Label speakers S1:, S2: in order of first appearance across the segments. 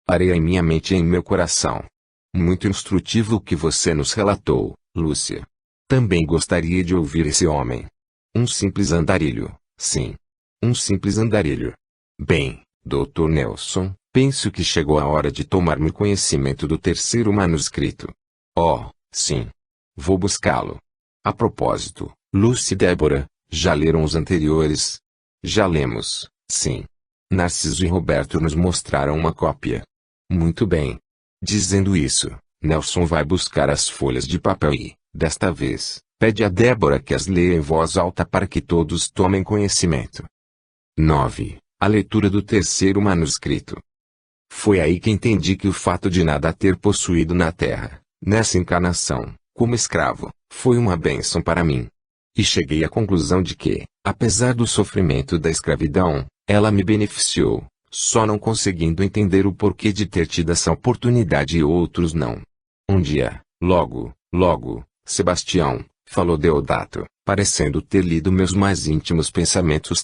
S1: Areia em minha mente e em meu coração. Muito instrutivo o que você nos relatou, Lúcia. Também gostaria de ouvir esse homem. Um simples andarilho, sim. Um simples andarilho. Bem, Dr. Nelson, penso que chegou a hora de tomar-me conhecimento do terceiro manuscrito. Oh, sim. Vou buscá-lo. A propósito, Lúcia e Débora, já leram os anteriores? Já lemos, sim. Narciso e Roberto nos mostraram uma cópia. Muito bem. Dizendo isso, Nelson vai buscar as folhas de papel e, desta vez, pede a Débora que as leia em voz alta para que todos tomem conhecimento. 9. A leitura do terceiro manuscrito. Foi aí que entendi que o fato de nada ter possuído na terra, nessa encarnação, como escravo, foi uma bênção para mim. E cheguei à conclusão de que, apesar do sofrimento da escravidão, ela me beneficiou, só não conseguindo entender o porquê de ter tido essa oportunidade e outros não. Um dia, logo, Sebastião, falou Deodato, parecendo ter lido meus mais íntimos pensamentos.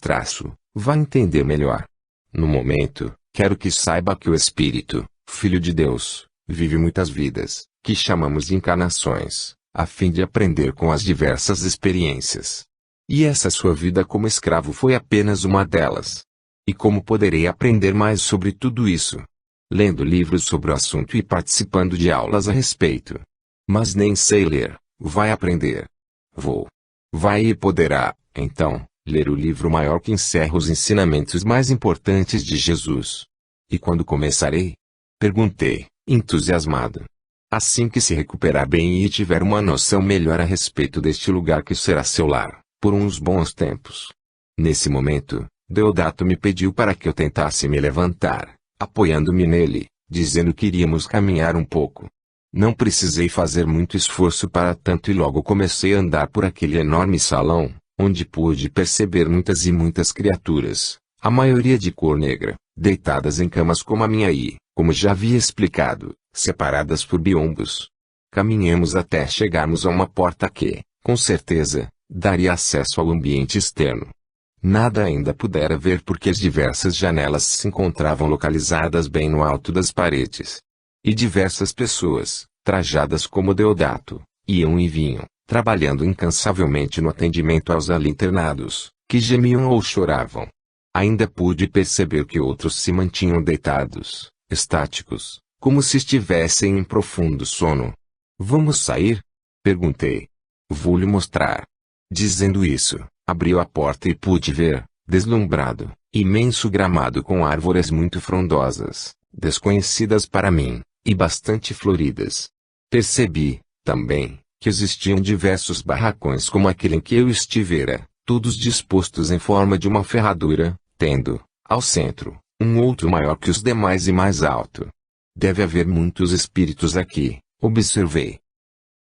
S1: Vá entender melhor. No momento, quero que saiba que o Espírito, Filho de Deus, vive muitas vidas, que chamamos de encarnações, a fim de aprender com as diversas experiências. E essa sua vida como escravo foi apenas uma delas. E como poderei aprender mais sobre tudo isso? Lendo livros sobre o assunto e participando de aulas a respeito. Mas nem sei ler. Vai aprender. Vai e poderá, então, ler o livro maior que encerra os ensinamentos mais importantes de Jesus. E quando começarei? Perguntei, entusiasmado. Assim que se recuperar bem e tiver uma noção melhor a respeito deste lugar que será seu lar, por uns bons tempos. Nesse momento, Deodato me pediu para que eu tentasse me levantar, apoiando-me nele, dizendo que iríamos caminhar um pouco. Não precisei fazer muito esforço para tanto e logo comecei a andar por aquele enorme salão, onde pude perceber muitas e muitas criaturas, a maioria de cor negra, deitadas em camas como a minha e, como já havia explicado, separadas por biombos. Caminhamos até chegarmos a uma porta que, com certeza, daria acesso ao ambiente externo. Nada ainda pudera ver porque as diversas janelas se encontravam localizadas bem no alto das paredes. E diversas pessoas, trajadas como Deodato, iam e vinham, trabalhando incansavelmente no atendimento aos ali internados, que gemiam ou choravam. Ainda pude perceber que outros se mantinham deitados, estáticos, como se estivessem em profundo sono. Vamos sair? Perguntei. Vou lhe mostrar. Dizendo isso, abriu a porta e pude ver, deslumbrado, imenso gramado com árvores muito frondosas, desconhecidas para mim, e bastante floridas. Percebi, também, que existiam diversos barracões como aquele em que eu estivera, todos dispostos em forma de uma ferradura, tendo, ao centro, um outro maior que os demais e mais alto. Deve haver muitos espíritos aqui, observei.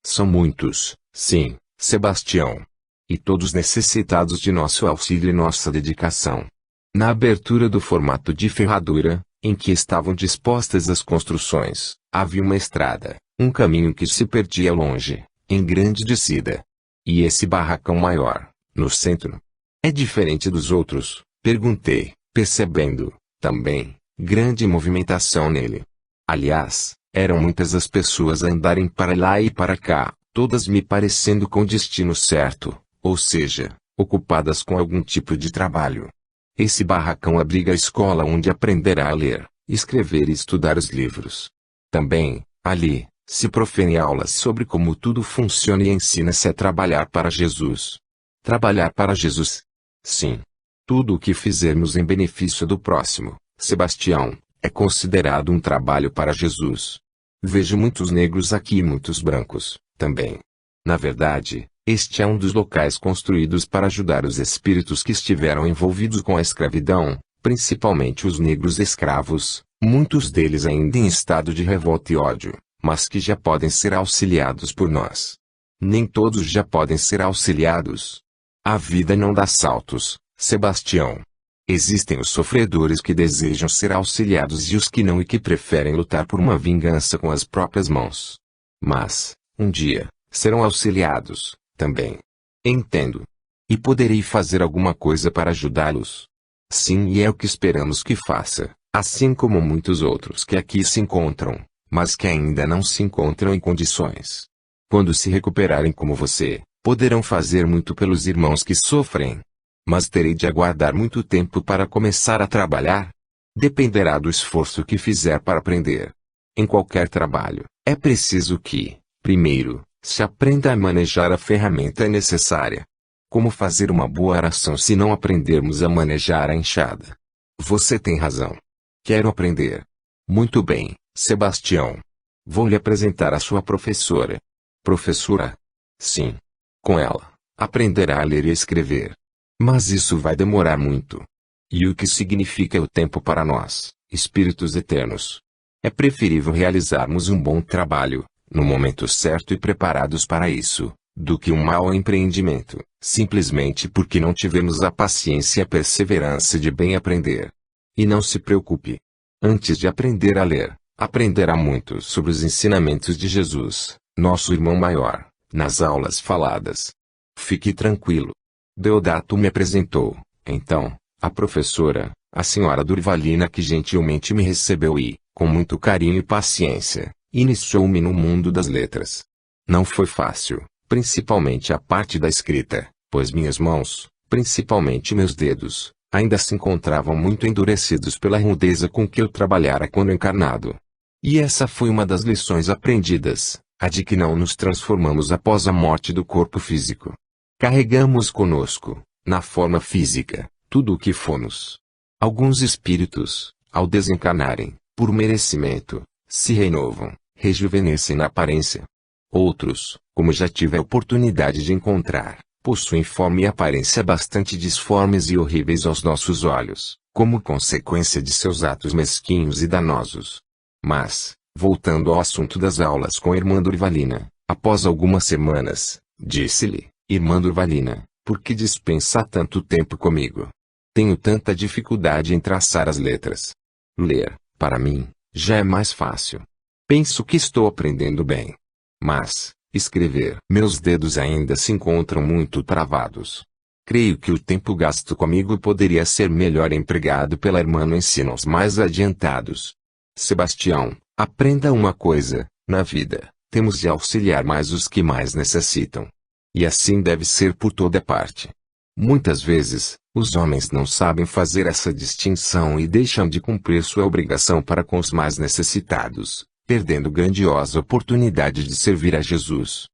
S1: São muitos, sim, Sebastião. E todos necessitados de nosso auxílio e nossa dedicação. Na abertura do formato de ferradura, em que estavam dispostas as construções, havia uma estrada, um caminho que se perdia longe, em grande descida. E esse barracão maior, no centro, é diferente dos outros? Perguntei, percebendo, também, grande movimentação nele. Aliás, eram muitas as pessoas a andarem para lá e para cá, todas me parecendo com destino certo, ou seja, ocupadas com algum tipo de trabalho. Esse barracão abriga a escola onde aprenderá a ler, escrever e estudar os livros. Também, ali, se proferem aulas sobre como tudo funciona e ensina-se a trabalhar para Jesus. Trabalhar para Jesus? Sim. Tudo o que fizermos em benefício do próximo, Sebastião, é considerado um trabalho para Jesus. Vejo muitos negros aqui e muitos brancos, também. Na verdade, este é um dos locais construídos para ajudar os espíritos que estiveram envolvidos com a escravidão, principalmente os negros escravos, muitos deles ainda em estado de revolta e ódio, mas que já podem ser auxiliados por nós. Nem todos já podem ser auxiliados. A vida não dá saltos, Sebastião. Existem os sofredores que desejam ser auxiliados e os que não e que preferem lutar por uma vingança com as próprias mãos. Mas, um dia, serão auxiliados, também. Entendo. E poderei fazer alguma coisa para ajudá-los? Sim, e é o que esperamos que faça, Assim como muitos outros que aqui se encontram, mas que ainda não se encontram em condições. Quando se recuperarem como você, poderão fazer muito pelos irmãos que sofrem. Mas terei de aguardar muito tempo para começar a trabalhar? Dependerá do esforço que fizer para aprender. Em qualquer trabalho, é preciso que, primeiro, se aprenda a manejar a ferramenta necessária. Como fazer uma boa aração se não aprendermos a manejar a enxada? Você tem razão. Quero aprender. Muito bem, Sebastião. Vou lhe apresentar a sua professora. Professora? Sim. Com ela, aprenderá a ler e escrever. Mas isso vai demorar muito. E o que significa o tempo para nós, espíritos eternos? É preferível realizarmos um bom trabalho, no momento certo e preparados para isso, do que um mau empreendimento, simplesmente porque não tivemos a paciência e a perseverança de bem aprender. E não se preocupe. Antes de aprender a ler, aprenderá muito sobre os ensinamentos de Jesus, nosso irmão maior, nas aulas faladas. Fique tranquilo. Deodato me apresentou, então, a professora, a senhora Durvalina, que gentilmente me recebeu e, com muito carinho e paciência, iniciou-me no mundo das letras. Não foi fácil, principalmente a parte da escrita, pois minhas mãos, principalmente meus dedos, ainda se encontravam muito endurecidos pela rudeza com que eu trabalhara quando encarnado. E essa foi uma das lições aprendidas, a de que não nos transformamos após a morte do corpo físico. Carregamos conosco, na forma física, tudo o que fomos. Alguns espíritos, ao desencarnarem, por merecimento, se renovam, rejuvenescem na aparência. Outros, como já tive a oportunidade de encontrar, possuem forma e aparência bastante disformes e horríveis aos nossos olhos, como consequência de seus atos mesquinhos e danosos. Mas, voltando ao assunto das aulas com a irmã Durvalina, após algumas semanas, disse-lhe: Irmã Durvalina, por que dispensa tanto tempo comigo? Tenho tanta dificuldade em traçar as letras. Ler, para mim, já é mais fácil. Penso que estou aprendendo bem. Mas, escrever, meus dedos ainda se encontram muito travados. Creio que o tempo gasto comigo poderia ser melhor empregado pela irmã no ensino aos mais adiantados. Sebastião, aprenda uma coisa: na vida, temos de auxiliar mais os que mais necessitam. E assim deve ser por toda parte. Muitas vezes, os homens não sabem fazer essa distinção e deixam de cumprir sua obrigação para com os mais necessitados, perdendo grandiosa oportunidade de servir a Jesus.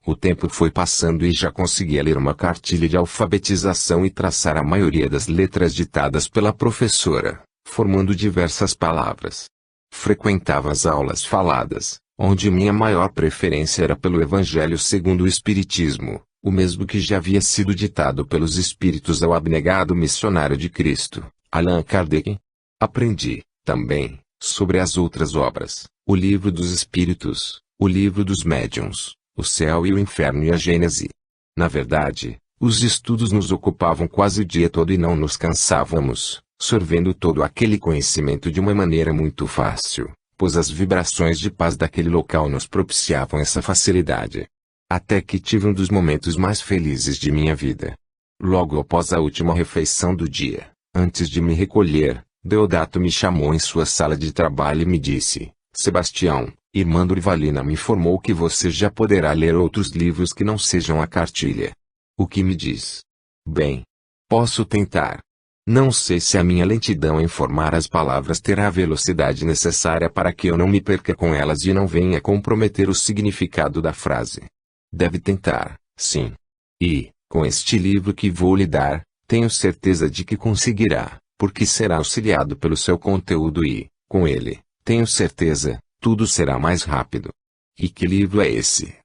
S1: O tempo foi passando e já conseguia ler uma cartilha de alfabetização e traçar a maioria das letras ditadas pela professora, formando diversas palavras. Frequentava as aulas faladas, onde minha maior preferência era pelo Evangelho segundo o Espiritismo, o mesmo que já havia sido ditado pelos Espíritos ao abnegado missionário de Cristo, Allan Kardec. Aprendi, também, sobre as outras obras, o Livro dos Espíritos, o Livro dos Médiuns, o Céu e o Inferno e a Gênese. Na verdade, os estudos nos ocupavam quase o dia todo e não nos cansávamos, sorvendo todo aquele conhecimento de uma maneira muito fácil, pois as vibrações de paz daquele local nos propiciavam essa facilidade. Até que tive um dos momentos mais felizes de minha vida. Logo após a última refeição do dia, antes de me recolher, Deodato me chamou em sua sala de trabalho e me disse: Sebastião, irmã Durvalina me informou que você já poderá ler outros livros que não sejam a cartilha. O que me diz? Bem, posso tentar. Não sei se a minha lentidão em formar as palavras terá a velocidade necessária para que eu não me perca com elas e não venha comprometer o significado da frase. Deve tentar, sim. E, com este livro que vou lhe dar, tenho certeza de que conseguirá, porque será auxiliado pelo seu conteúdo e, com ele, tenho certeza, tudo será mais rápido. E que livro é esse?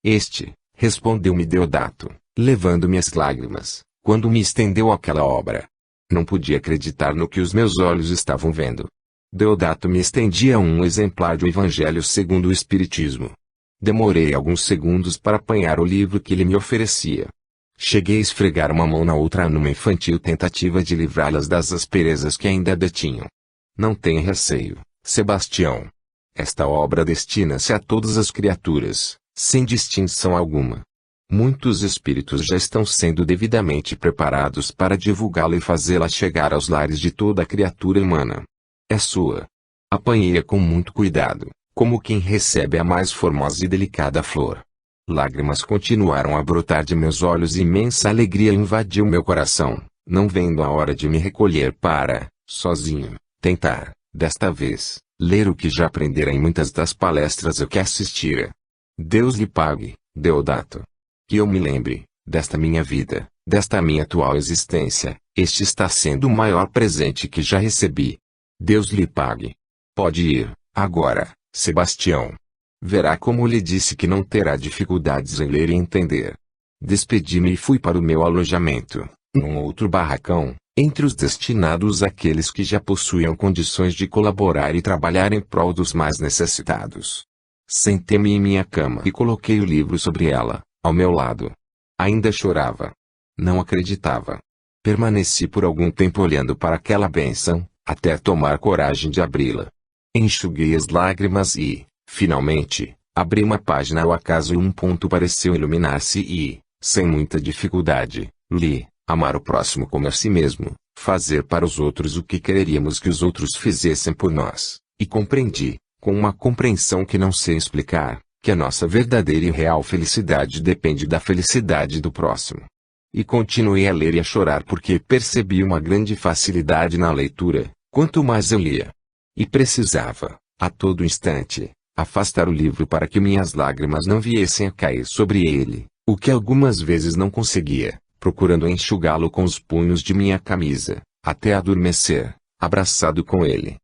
S1: Este, respondeu-me Deodato, levando-me as lágrimas, quando me estendeu aquela obra. Não podia acreditar no que os meus olhos estavam vendo. Deodato me estendia um exemplar do Evangelho segundo o Espiritismo. Demorei alguns segundos para apanhar o livro que ele me oferecia. Cheguei a esfregar uma mão na outra numa infantil tentativa de livrá-las das asperezas que ainda detinham. Não tenha receio, Sebastião. Esta obra destina-se a todas as criaturas, sem distinção alguma. Muitos espíritos já estão sendo devidamente preparados para divulgá-la e fazê-la chegar aos lares de toda a criatura humana. É sua. Apanhei-a com muito cuidado, como quem recebe a mais formosa e delicada flor. Lágrimas continuaram a brotar de meus olhos e imensa alegria invadiu meu coração, não vendo a hora de me recolher para, sozinho, tentar, desta vez, ler o que já aprendera em muitas das palestras a que assistira. Deus lhe pague, Deodato. Que eu me lembre, desta minha vida, desta minha atual existência, este está sendo o maior presente que já recebi. Deus lhe pague. Pode ir, agora, Sebastião. Verá como lhe disse que não terá dificuldades em ler e entender. Despedi-me e fui para o meu alojamento, num outro barracão, entre os destinados àqueles que já possuíam condições de colaborar e trabalhar em prol dos mais necessitados. Sentei-me em minha cama e coloquei o livro sobre ela, ao meu lado. Ainda chorava. Não acreditava. Permaneci por algum tempo olhando para aquela bênção, até tomar coragem de abri-la. Enxuguei as lágrimas e, finalmente, abri uma página ao acaso e um ponto pareceu iluminar-se e, sem muita dificuldade, li: amar o próximo como a si mesmo, fazer para os outros o que quereríamos que os outros fizessem por nós, e compreendi, com uma compreensão que não sei explicar, que a nossa verdadeira e real felicidade depende da felicidade do próximo. E continuei a ler e a chorar porque percebi uma grande facilidade na leitura, quanto mais eu lia. E precisava, a todo instante, afastar o livro para que minhas lágrimas não viessem a cair sobre ele, o que algumas vezes não conseguia, procurando enxugá-lo com os punhos de minha camisa, até adormecer, abraçado com ele.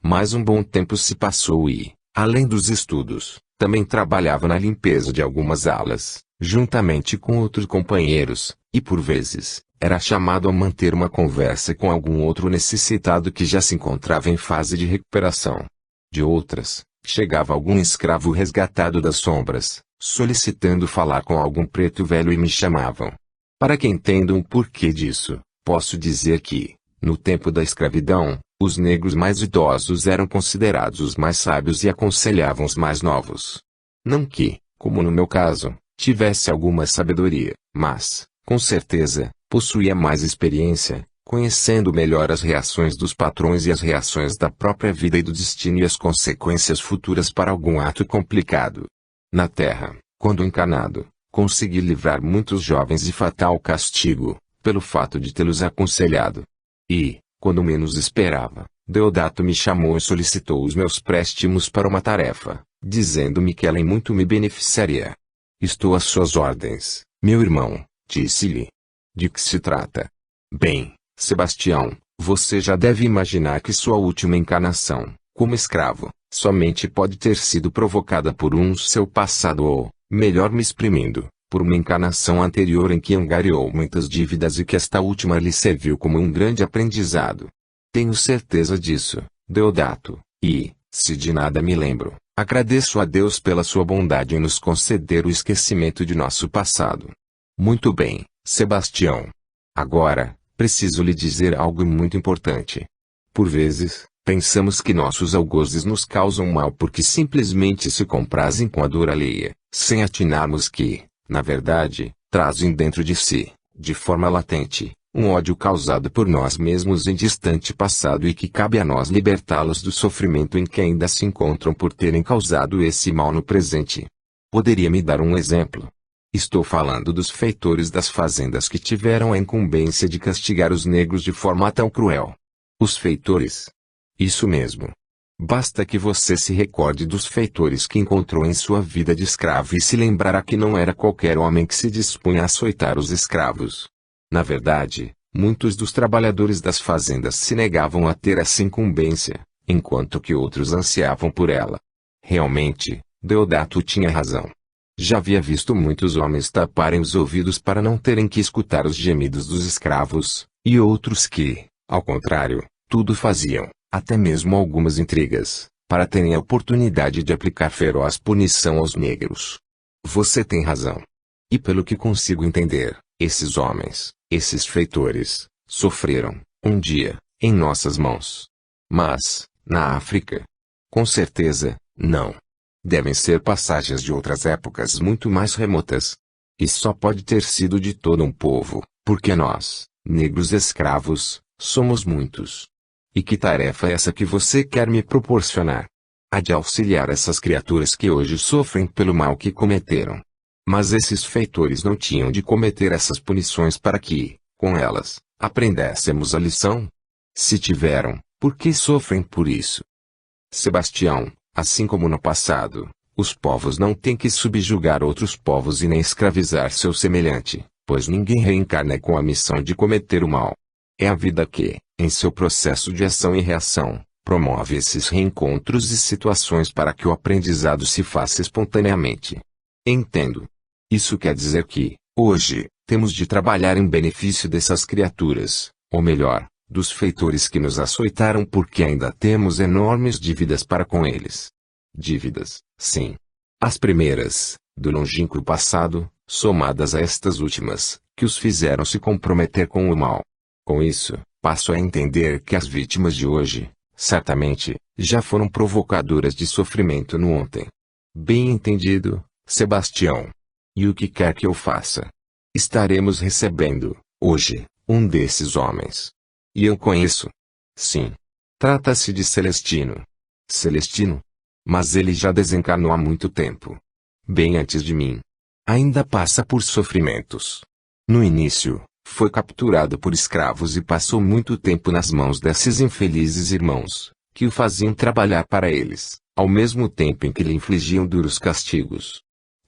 S1: Mais um bom tempo se passou e, além dos estudos, também trabalhava na limpeza de algumas alas, juntamente com outros companheiros, e por vezes, era chamado a manter uma conversa com algum outro necessitado que já se encontrava em fase de recuperação. De outras, chegava algum escravo resgatado das sombras, solicitando falar com algum preto velho e me chamavam. Para que entendam o porquê disso, posso dizer que, no tempo da escravidão, os negros mais idosos eram considerados os mais sábios e aconselhavam os mais novos. Não que, como no meu caso, tivesse alguma sabedoria, mas, com certeza, possuía mais experiência, conhecendo melhor as reações dos patrões e as reações da própria vida e do destino e as consequências futuras para algum ato complicado. Na terra, quando encarnado, consegui livrar muitos jovens de fatal castigo, pelo fato de tê-los aconselhado. E, quando menos esperava, Deodato me chamou e solicitou os meus préstimos para uma tarefa, dizendo-me que ela em muito me beneficiaria. Estou às suas ordens, meu irmão, disse-lhe. De que se trata? Bem, Sebastião, você já deve imaginar que sua última encarnação, como escravo, somente pode ter sido provocada por seu passado ou, melhor me exprimindo, por uma encarnação anterior em que angariou muitas dívidas e que esta última lhe serviu como um grande aprendizado. Tenho certeza disso, Deodato, e, se de nada me lembro, agradeço a Deus pela sua bondade em nos conceder o esquecimento de nosso passado. Muito bem, Sebastião. Agora, preciso lhe dizer algo muito importante. Por vezes, pensamos que nossos algozes nos causam mal porque simplesmente se comprazem com a dor alheia, sem atinarmos que, na verdade, trazem dentro de si, de forma latente, um ódio causado por nós mesmos em distante passado e que cabe a nós libertá-los do sofrimento em que ainda se encontram por terem causado esse mal no presente. Poderia me dar um exemplo? Estou falando dos feitores das fazendas que tiveram a incumbência de castigar os negros de forma tão cruel. Os feitores. Isso mesmo. Basta que você se recorde dos feitores que encontrou em sua vida de escravo e se lembrará que não era qualquer homem que se dispunha a açoitar os escravos. Na verdade, muitos dos trabalhadores das fazendas se negavam a ter essa incumbência, enquanto que outros ansiavam por ela. Realmente, Deodato tinha razão. Já havia visto muitos homens taparem os ouvidos para não terem que escutar os gemidos dos escravos, e outros que, ao contrário, tudo faziam, até mesmo algumas intrigas, para terem a oportunidade de aplicar feroz punição aos negros. Você tem razão. E pelo que consigo entender, esses homens, esses feitores, sofreram, um dia, em nossas mãos. Mas, na África? Com certeza, não. Devem ser passagens de outras épocas muito mais remotas. E só pode ter sido de todo um povo, porque nós, negros escravos, somos muitos. E que tarefa é essa que você quer me proporcionar? A de auxiliar essas criaturas que hoje sofrem pelo mal que cometeram. Mas esses feitores não tinham de cometer essas punições para que, com elas, aprendêssemos a lição? Se tiveram, por que sofrem por isso? Sebastião, assim como no passado, os povos não têm que subjugar outros povos e nem escravizar seu semelhante, pois ninguém reencarna com a missão de cometer o mal. É a vida que, em seu processo de ação e reação, promove esses reencontros e situações para que o aprendizado se faça espontaneamente. Entendo. Isso quer dizer que, hoje, temos de trabalhar em benefício dessas criaturas, ou melhor, dos feitores que nos açoitaram porque ainda temos enormes dívidas para com eles. Dívidas, sim. As primeiras, do longínquo passado, somadas a estas últimas, que os fizeram se comprometer com o mal. Com isso, passo a entender que as vítimas de hoje, certamente, já foram provocadoras de sofrimento no ontem. Bem entendido, Sebastião. E o que quer que eu faça? Estaremos recebendo, hoje, um desses homens. E eu conheço. Sim. Trata-se de Celestino. Celestino? Mas ele já desencarnou há muito tempo. Bem antes de mim. Ainda passa por sofrimentos. No início, foi capturado por escravos e passou muito tempo nas mãos desses infelizes irmãos, que o faziam trabalhar para eles, ao mesmo tempo em que lhe infligiam duros castigos.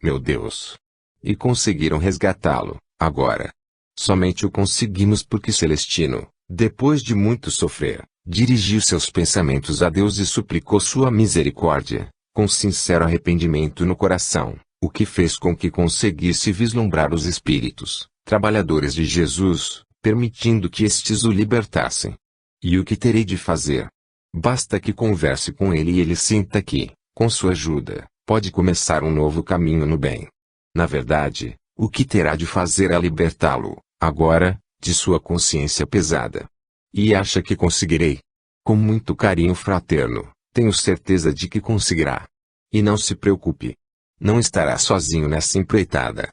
S1: Meu Deus! E conseguiram resgatá-lo, agora. Somente o conseguimos porque Celestino, depois de muito sofrer, dirigiu seus pensamentos a Deus e suplicou sua misericórdia, com sincero arrependimento no coração, o que fez com que conseguisse vislumbrar os espíritos, trabalhadores de Jesus, permitindo que estes o libertassem. E o que terei de fazer? Basta que converse com ele e ele sinta que, com sua ajuda, pode começar um novo caminho no bem. Na verdade, o que terá de fazer é libertá-lo, agora, de sua consciência pesada. E acha que conseguirei? Com muito carinho fraterno, tenho certeza de que conseguirá. E não se preocupe. Não estará sozinho nessa empreitada.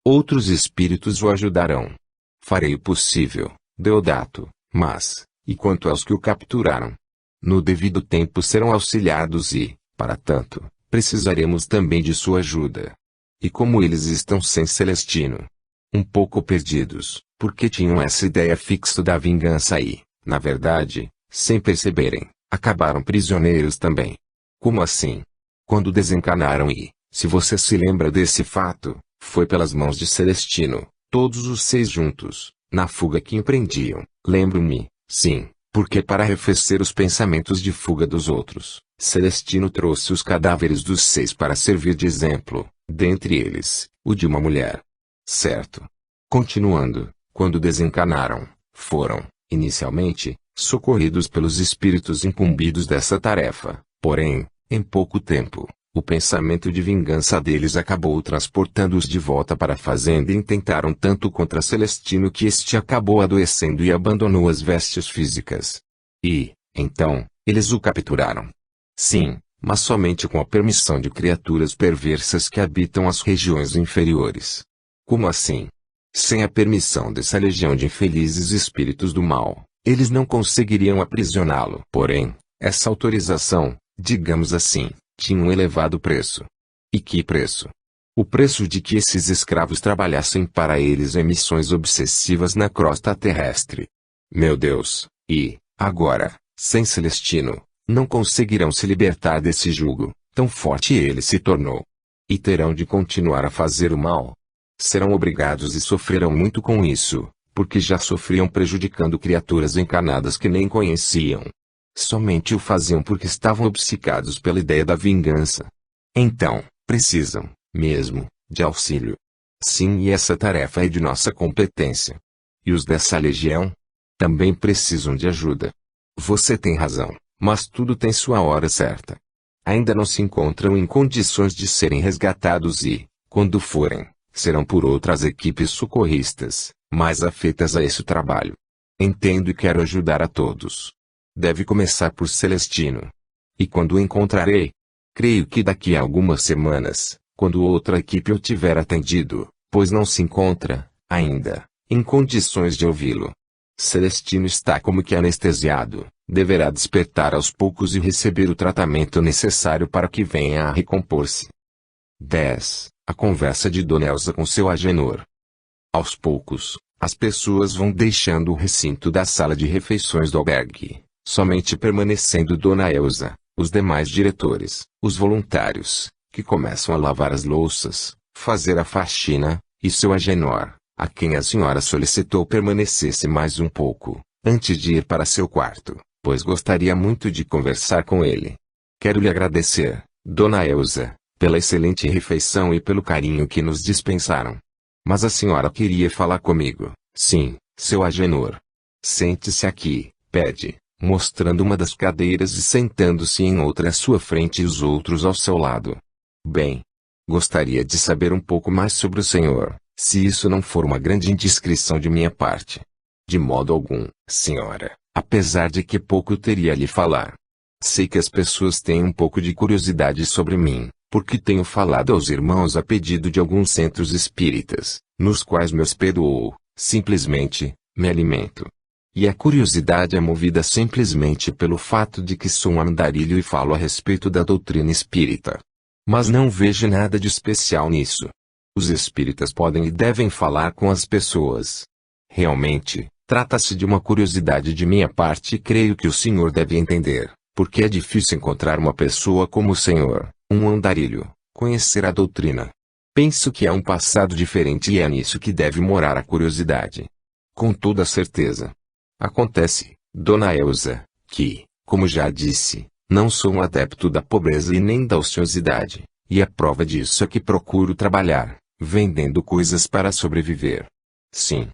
S1: Outros espíritos o ajudarão. Farei o possível, Deodato, mas, e quanto aos que o capturaram? No devido tempo serão auxiliados e, para tanto, precisaremos também de sua ajuda. E como eles estão sem Celestino? Um pouco perdidos, porque tinham essa ideia fixa da vingança e, na verdade, sem perceberem, acabaram prisioneiros também. Como assim? Quando desencarnaram e, se você se lembra desse fato, foi pelas mãos de Celestino, todos os 6 juntos, na fuga que empreendiam. Lembro-me, sim, porque para arrefecer os pensamentos de fuga dos outros, Celestino trouxe os cadáveres dos 6 para servir de exemplo, dentre eles, o de uma mulher. Certo. Continuando, quando desencarnaram, foram, inicialmente, socorridos pelos espíritos incumbidos dessa tarefa, porém, em pouco tempo, o pensamento de vingança deles acabou transportando-os de volta para a fazenda e tentaram tanto contra Celestino que este acabou adoecendo e abandonou as vestes físicas. E, então, eles o capturaram. Sim, mas somente com a permissão de criaturas perversas que habitam as regiões inferiores. Como assim? Sem a permissão dessa legião de infelizes espíritos do mal, eles não conseguiriam aprisioná-lo. Porém, essa autorização, digamos assim, tinha um elevado preço. E que preço? O preço de que esses escravos trabalhassem para eles em missões obsessivas na crosta terrestre. Meu Deus, e, agora, sem Celestino, não conseguirão se libertar desse jugo, tão forte ele se tornou. E terão de continuar a fazer o mal. Serão obrigados e sofrerão muito com isso, porque já sofriam prejudicando criaturas encarnadas que nem conheciam. Somente o faziam porque estavam obcecados pela ideia da vingança. Então, precisam, mesmo, de auxílio. Sim, e essa tarefa é de nossa competência. E os dessa legião? Também precisam de ajuda. Você tem razão, mas tudo tem sua hora certa. Ainda não se encontram em condições de serem resgatados e, quando forem, serão por outras equipes socorristas, mais afetas a esse trabalho. Entendo e quero ajudar a todos. Deve começar por Celestino. E quando o encontrarei? Creio que daqui a algumas semanas, quando outra equipe o tiver atendido, pois não se encontra, ainda, em condições de ouvi-lo. Celestino está como que anestesiado, deverá despertar aos poucos e receber o tratamento necessário para que venha a recompor-se. 10. A conversa de Dona Elsa com seu Agenor. Aos poucos, as pessoas vão deixando o recinto da sala de refeições do albergue, somente permanecendo Dona Elsa, os demais diretores, os voluntários, que começam a lavar as louças, fazer a faxina, e seu Agenor, a quem a senhora solicitou permanecesse mais um pouco, antes de ir para seu quarto, pois gostaria muito de conversar com ele. Quero lhe agradecer, Dona Elsa, pela excelente refeição e pelo carinho que nos dispensaram. Mas a senhora queria falar comigo. Sim, seu Agenor. Sente-se aqui, pede, mostrando uma das cadeiras e sentando-se em outra à sua frente e os outros ao seu lado. Bem, gostaria de saber um pouco mais sobre o senhor, se isso não for uma grande indiscrição de minha parte. De modo algum, senhora, apesar de que pouco teria a lhe falar. Sei que as pessoas têm um pouco de curiosidade sobre mim, porque tenho falado aos irmãos a pedido de alguns centros espíritas, nos quais me hospedo ou, simplesmente, me alimento. E a curiosidade é movida simplesmente pelo fato de que sou um andarilho e falo a respeito da doutrina espírita. Mas não vejo nada de especial nisso. Os espíritas podem e devem falar com as pessoas. Realmente, trata-se de uma curiosidade de minha parte e creio que o senhor deve entender, porque é difícil encontrar uma pessoa como o senhor, um andarilho, conhecer a doutrina. Penso que há um passado diferente e é nisso que deve morar a curiosidade. Com toda certeza. Acontece, Dona Elsa, que, como já disse, não sou um adepto da pobreza e nem da ociosidade, e a prova disso é que procuro trabalhar, vendendo coisas para sobreviver. Sim.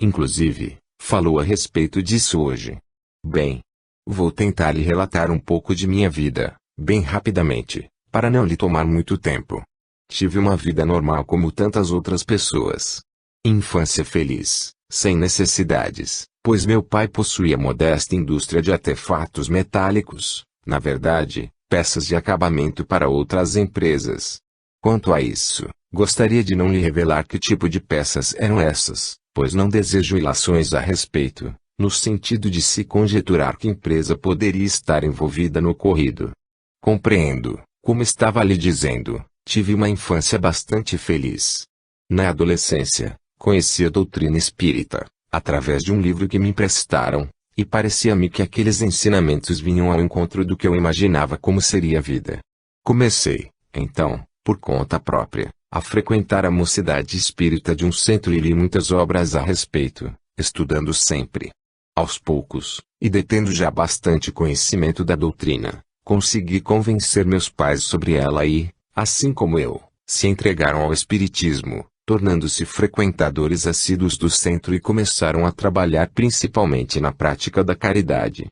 S1: Inclusive, falou a respeito disso hoje. Bem, vou tentar lhe relatar um pouco de minha vida, bem rapidamente, para não lhe tomar muito tempo. Tive uma vida normal como tantas outras pessoas. Infância feliz, sem necessidades, pois meu pai possuía modesta indústria de artefatos metálicos, na verdade, peças de acabamento para outras empresas. Quanto a isso, gostaria de não lhe revelar que tipo de peças eram essas, pois não desejo ilações a respeito, no sentido de se conjecturar que empresa poderia estar envolvida no ocorrido. Compreendo, como estava lhe dizendo, tive uma infância bastante feliz. Na adolescência, conheci a doutrina espírita, através de um livro que me emprestaram, e parecia-me que aqueles ensinamentos vinham ao encontro do que eu imaginava como seria a vida. Comecei, então, por conta própria, a frequentar a mocidade espírita de um centro e li muitas obras a respeito, estudando sempre. Aos poucos, e detendo já bastante conhecimento da doutrina, consegui convencer meus pais sobre ela e, assim como eu, se entregaram ao espiritismo, tornando-se frequentadores assíduos do centro e começaram a trabalhar principalmente na prática da caridade.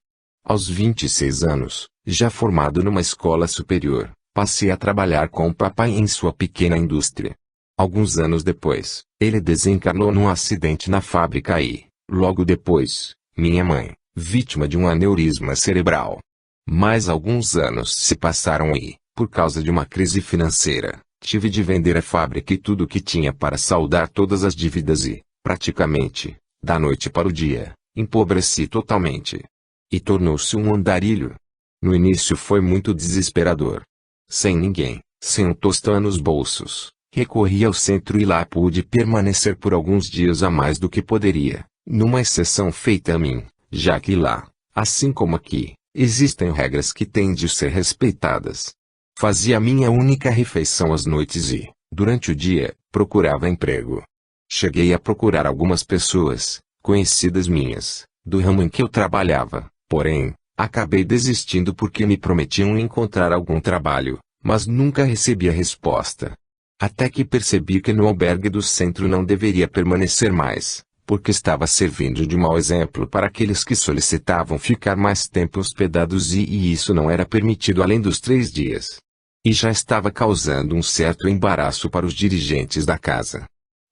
S1: Aos 26 anos, já formado numa escola superior, passei a trabalhar com o papai em sua pequena indústria. Alguns anos depois, ele desencarnou num acidente na fábrica e, logo depois, minha mãe, vítima de um aneurisma cerebral. Mais alguns anos se passaram e, por causa de uma crise financeira, tive de vender a fábrica e tudo o que tinha para saldar todas as dívidas e, praticamente, da noite para o dia, empobreci totalmente. E tornou-se um andarilho. No início foi muito desesperador. Sem ninguém, sem um tostão nos bolsos, recorri ao centro e lá pude permanecer por alguns dias a mais do que poderia, numa exceção feita a mim, já que lá, assim como aqui, existem regras que têm de ser respeitadas. Fazia minha única refeição às noites e, durante o dia, procurava emprego. Cheguei a procurar algumas pessoas, conhecidas minhas, do ramo em que eu trabalhava, porém, acabei desistindo porque me prometiam encontrar algum trabalho, mas nunca recebi a resposta. Até que percebi que no albergue do centro não deveria permanecer mais, porque estava servindo de mau exemplo para aqueles que solicitavam ficar mais tempo hospedados e isso não era permitido além dos 3 dias. E já estava causando um certo embaraço para os dirigentes da casa.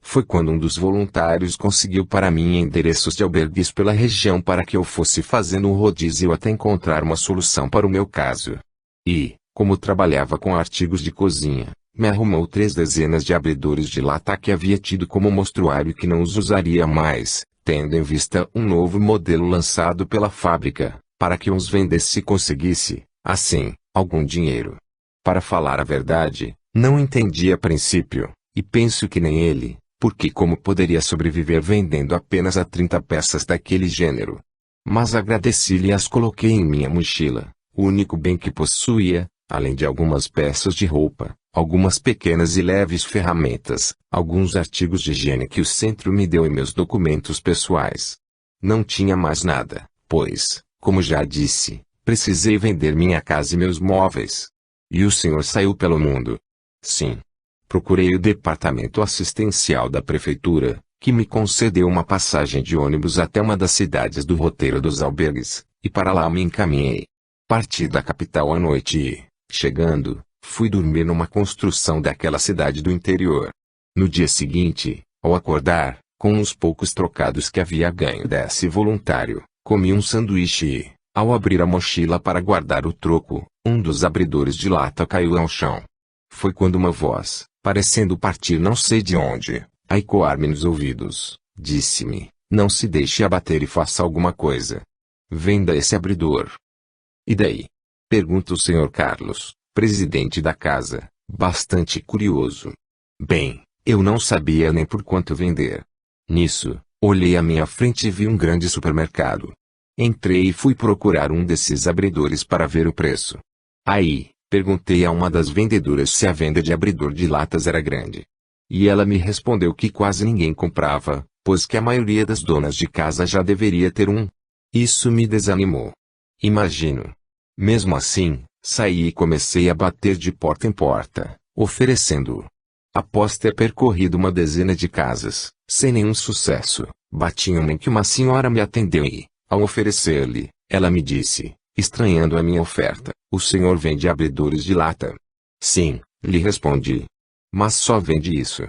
S1: Foi quando um dos voluntários conseguiu para mim endereços de albergues pela região para que eu fosse fazendo um rodízio até encontrar uma solução para o meu caso. E, como trabalhava com artigos de cozinha, me arrumou 3 dezenas de abridores de lata que havia tido como mostruário e que não os usaria mais, tendo em vista um novo modelo lançado pela fábrica, para que os vendesse e conseguisse, assim, algum dinheiro. Para falar a verdade, não entendi a princípio, e penso que nem ele, porque como poderia sobreviver vendendo apenas a 30 peças daquele gênero? Mas agradeci-lhe e as coloquei em minha mochila, o único bem que possuía, além de algumas peças de roupa, algumas pequenas e leves ferramentas, alguns artigos de higiene que o centro me deu e meus documentos pessoais. Não tinha mais nada, pois, como já disse, precisei vender minha casa e meus móveis. E o senhor saiu pelo mundo? Sim. Procurei o departamento assistencial da prefeitura, que me concedeu uma passagem de ônibus até uma das cidades do roteiro dos albergues, e para lá me encaminhei. Parti da capital à noite e, chegando, fui dormir numa construção daquela cidade do interior. No dia seguinte, ao acordar, com os poucos trocados que havia ganho desse voluntário, comi um sanduíche e, ao abrir a mochila para guardar o troco, um dos abridores de lata caiu ao chão. Foi quando uma voz, parecendo partir não sei de onde, a ecoar-me nos ouvidos, disse-me: não se deixe abater e faça alguma coisa. Venda esse abridor. E daí? Pergunta o Sr. Carlos, presidente da casa, bastante curioso. Bem, eu não sabia nem por quanto vender. Nisso, olhei à minha frente e vi um grande supermercado. Entrei e fui procurar um desses abridores para ver o preço. Aí, perguntei a uma das vendedoras se a venda de abridor de latas era grande. E ela me respondeu que quase ninguém comprava, pois que a maioria das donas de casa já deveria ter um. Isso me desanimou. Imagino. Mesmo assim, saí e comecei a bater de porta em porta, oferecendo-o. Após ter percorrido uma dezena de casas, sem nenhum sucesso, bati em uma em que uma senhora me atendeu e, ao oferecer-lhe, ela me disse, estranhando a minha oferta: o senhor vende abridores de lata? Sim, lhe respondi. Mas só vende isso?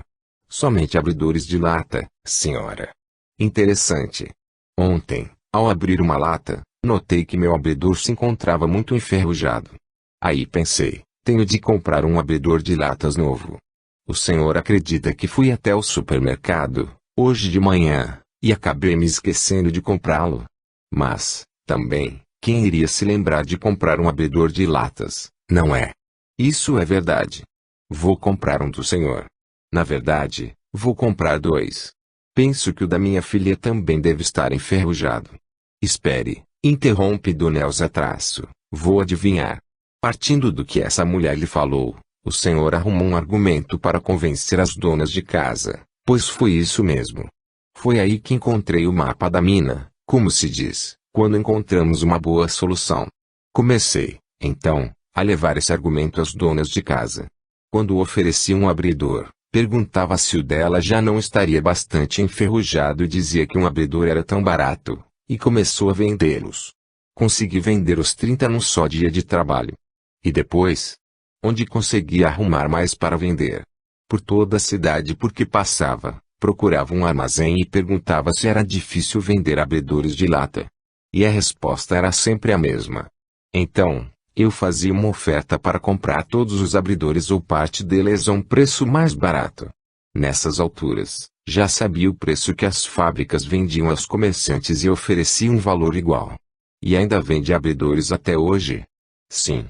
S1: Somente abridores de lata, senhora. Interessante. Ontem, ao abrir uma lata, notei que meu abridor se encontrava muito enferrujado. Aí pensei, tenho de comprar um abridor de latas novo. O senhor acredita que fui até o supermercado, hoje de manhã, e acabei me esquecendo de comprá-lo? Mas, também, quem iria se lembrar de comprar um abridor de latas, não é? Isso é verdade. Vou comprar um do senhor. Na verdade, vou comprar 2. Penso que o da minha filha também deve estar enferrujado. Espere, interrompe Dona Elsa traço, vou adivinhar. Partindo do que essa mulher lhe falou, o senhor arrumou um argumento para convencer as donas de casa, pois foi isso mesmo. Foi aí que encontrei o mapa da mina, como se diz, quando encontramos uma boa solução. Comecei, então, a levar esse argumento às donas de casa. Quando ofereci um abridor, perguntava se o dela já não estaria bastante enferrujado e dizia que um abridor era tão barato, e começou a vendê-los. Consegui vender os 30 num só dia de trabalho. E depois? Onde consegui arrumar mais para vender? Por toda a cidade porque passava, procurava um armazém e perguntava se era difícil vender abridores de lata. E a resposta era sempre a mesma. Então, eu fazia uma oferta para comprar todos os abridores ou parte deles a um preço mais barato. Nessas alturas, já sabia o preço que as fábricas vendiam aos comerciantes e oferecia um valor igual. E ainda vende abridores até hoje? Sim.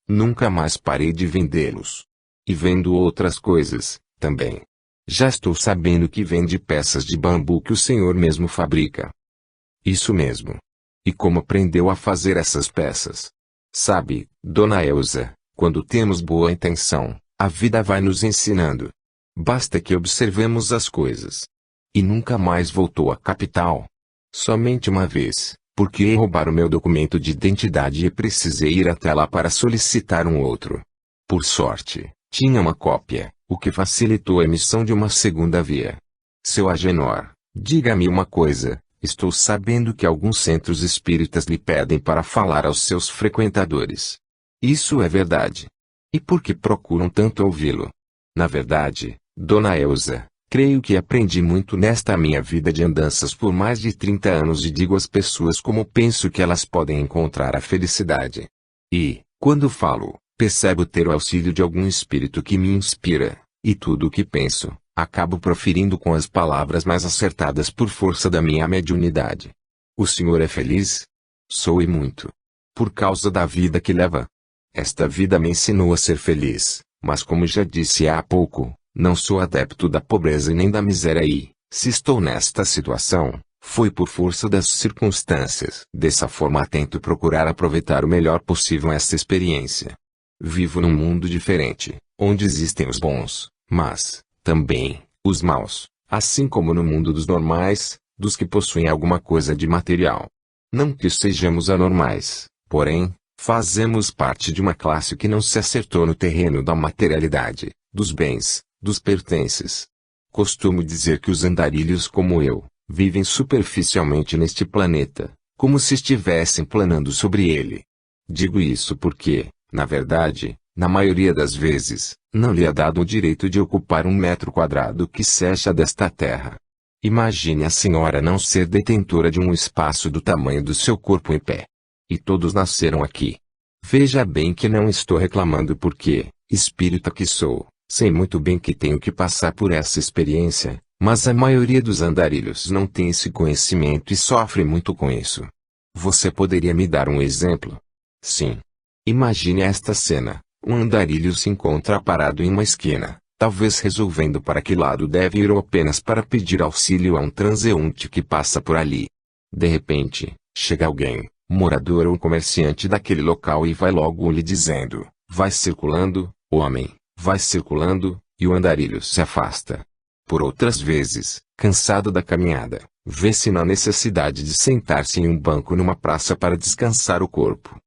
S1: Nunca mais parei de vendê-los. E vendo outras coisas, também. Já estou sabendo que vende peças de bambu que o senhor mesmo fabrica. Isso mesmo. E como aprendeu a fazer essas peças? Sabe, Dona Elsa, quando temos boa intenção, a vida vai nos ensinando. Basta que observemos as coisas. E nunca mais voltou à capital. Somente uma vez, porque roubaram meu documento de identidade e precisei ir até lá para solicitar um outro. Por sorte, tinha uma cópia, o que facilitou a emissão de uma segunda via. Seu Agenor, diga-me uma coisa. Estou sabendo que alguns centros espíritas lhe pedem para falar aos seus frequentadores. Isso é verdade. E por que procuram tanto ouvi-lo? Na verdade, Dona Elsa, creio que aprendi muito nesta minha vida de andanças por mais de 30 anos e digo às pessoas como penso que elas podem encontrar a felicidade. E, quando falo, percebo ter o auxílio de algum espírito que me inspira, e tudo o que penso, acabo proferindo com as palavras mais acertadas por força da minha mediunidade. O senhor é feliz? Sou e muito. Por causa da vida que leva. Esta vida me ensinou a ser feliz, mas como já disse há pouco, não sou adepto da pobreza e nem da miséria e, se estou nesta situação, foi por força das circunstâncias. Dessa forma tento procurar aproveitar o melhor possível esta experiência. Vivo num mundo diferente, onde existem os bons, mas, também, os maus, assim como no mundo dos normais, dos que possuem alguma coisa de material. Não que sejamos anormais, porém, fazemos parte de uma classe que não se acertou no terreno da materialidade, dos bens, dos pertences. Costumo dizer que os andarilhos como eu, vivem superficialmente neste planeta, como se estivessem planando sobre ele. Digo isso porque, na verdade, na maioria das vezes, não lhe é dado o direito de ocupar 1 m² que seja desta terra. Imagine a senhora não ser detentora de um espaço do tamanho do seu corpo em pé. E todos nasceram aqui. Veja bem que não estou reclamando porque, espírita que sou, sei muito bem que tenho que passar por essa experiência, mas a maioria dos andarilhos não tem esse conhecimento e sofre muito com isso. Você poderia me dar um exemplo? Sim. Imagine esta cena. Um andarilho se encontra parado em uma esquina, talvez resolvendo para que lado deve ir ou apenas para pedir auxílio a um transeunte que passa por ali. De repente, chega alguém, morador ou comerciante daquele local e vai logo lhe dizendo, vai circulando, homem, vai circulando, e o andarilho se afasta. Por outras vezes, cansado da caminhada, vê-se na necessidade de sentar-se em um banco numa praça para descansar o corpo.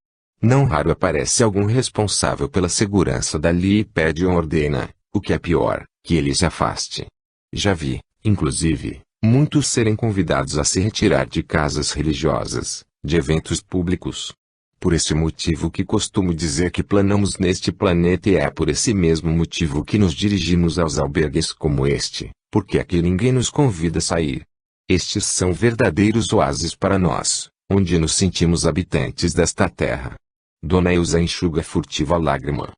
S1: Não raro aparece algum responsável pela segurança dali e pede ou ordena, o que é pior, que ele se afaste. Já vi, inclusive, muitos serem convidados a se retirar de casas religiosas, de eventos públicos. Por esse motivo que costumo dizer que planamos neste planeta e é por esse mesmo motivo que nos dirigimos aos albergues como este, porque aqui ninguém nos convida a sair. Estes são verdadeiros oásis para nós, onde nos sentimos habitantes desta terra. Dona Elsa enxuga furtiva lágrima.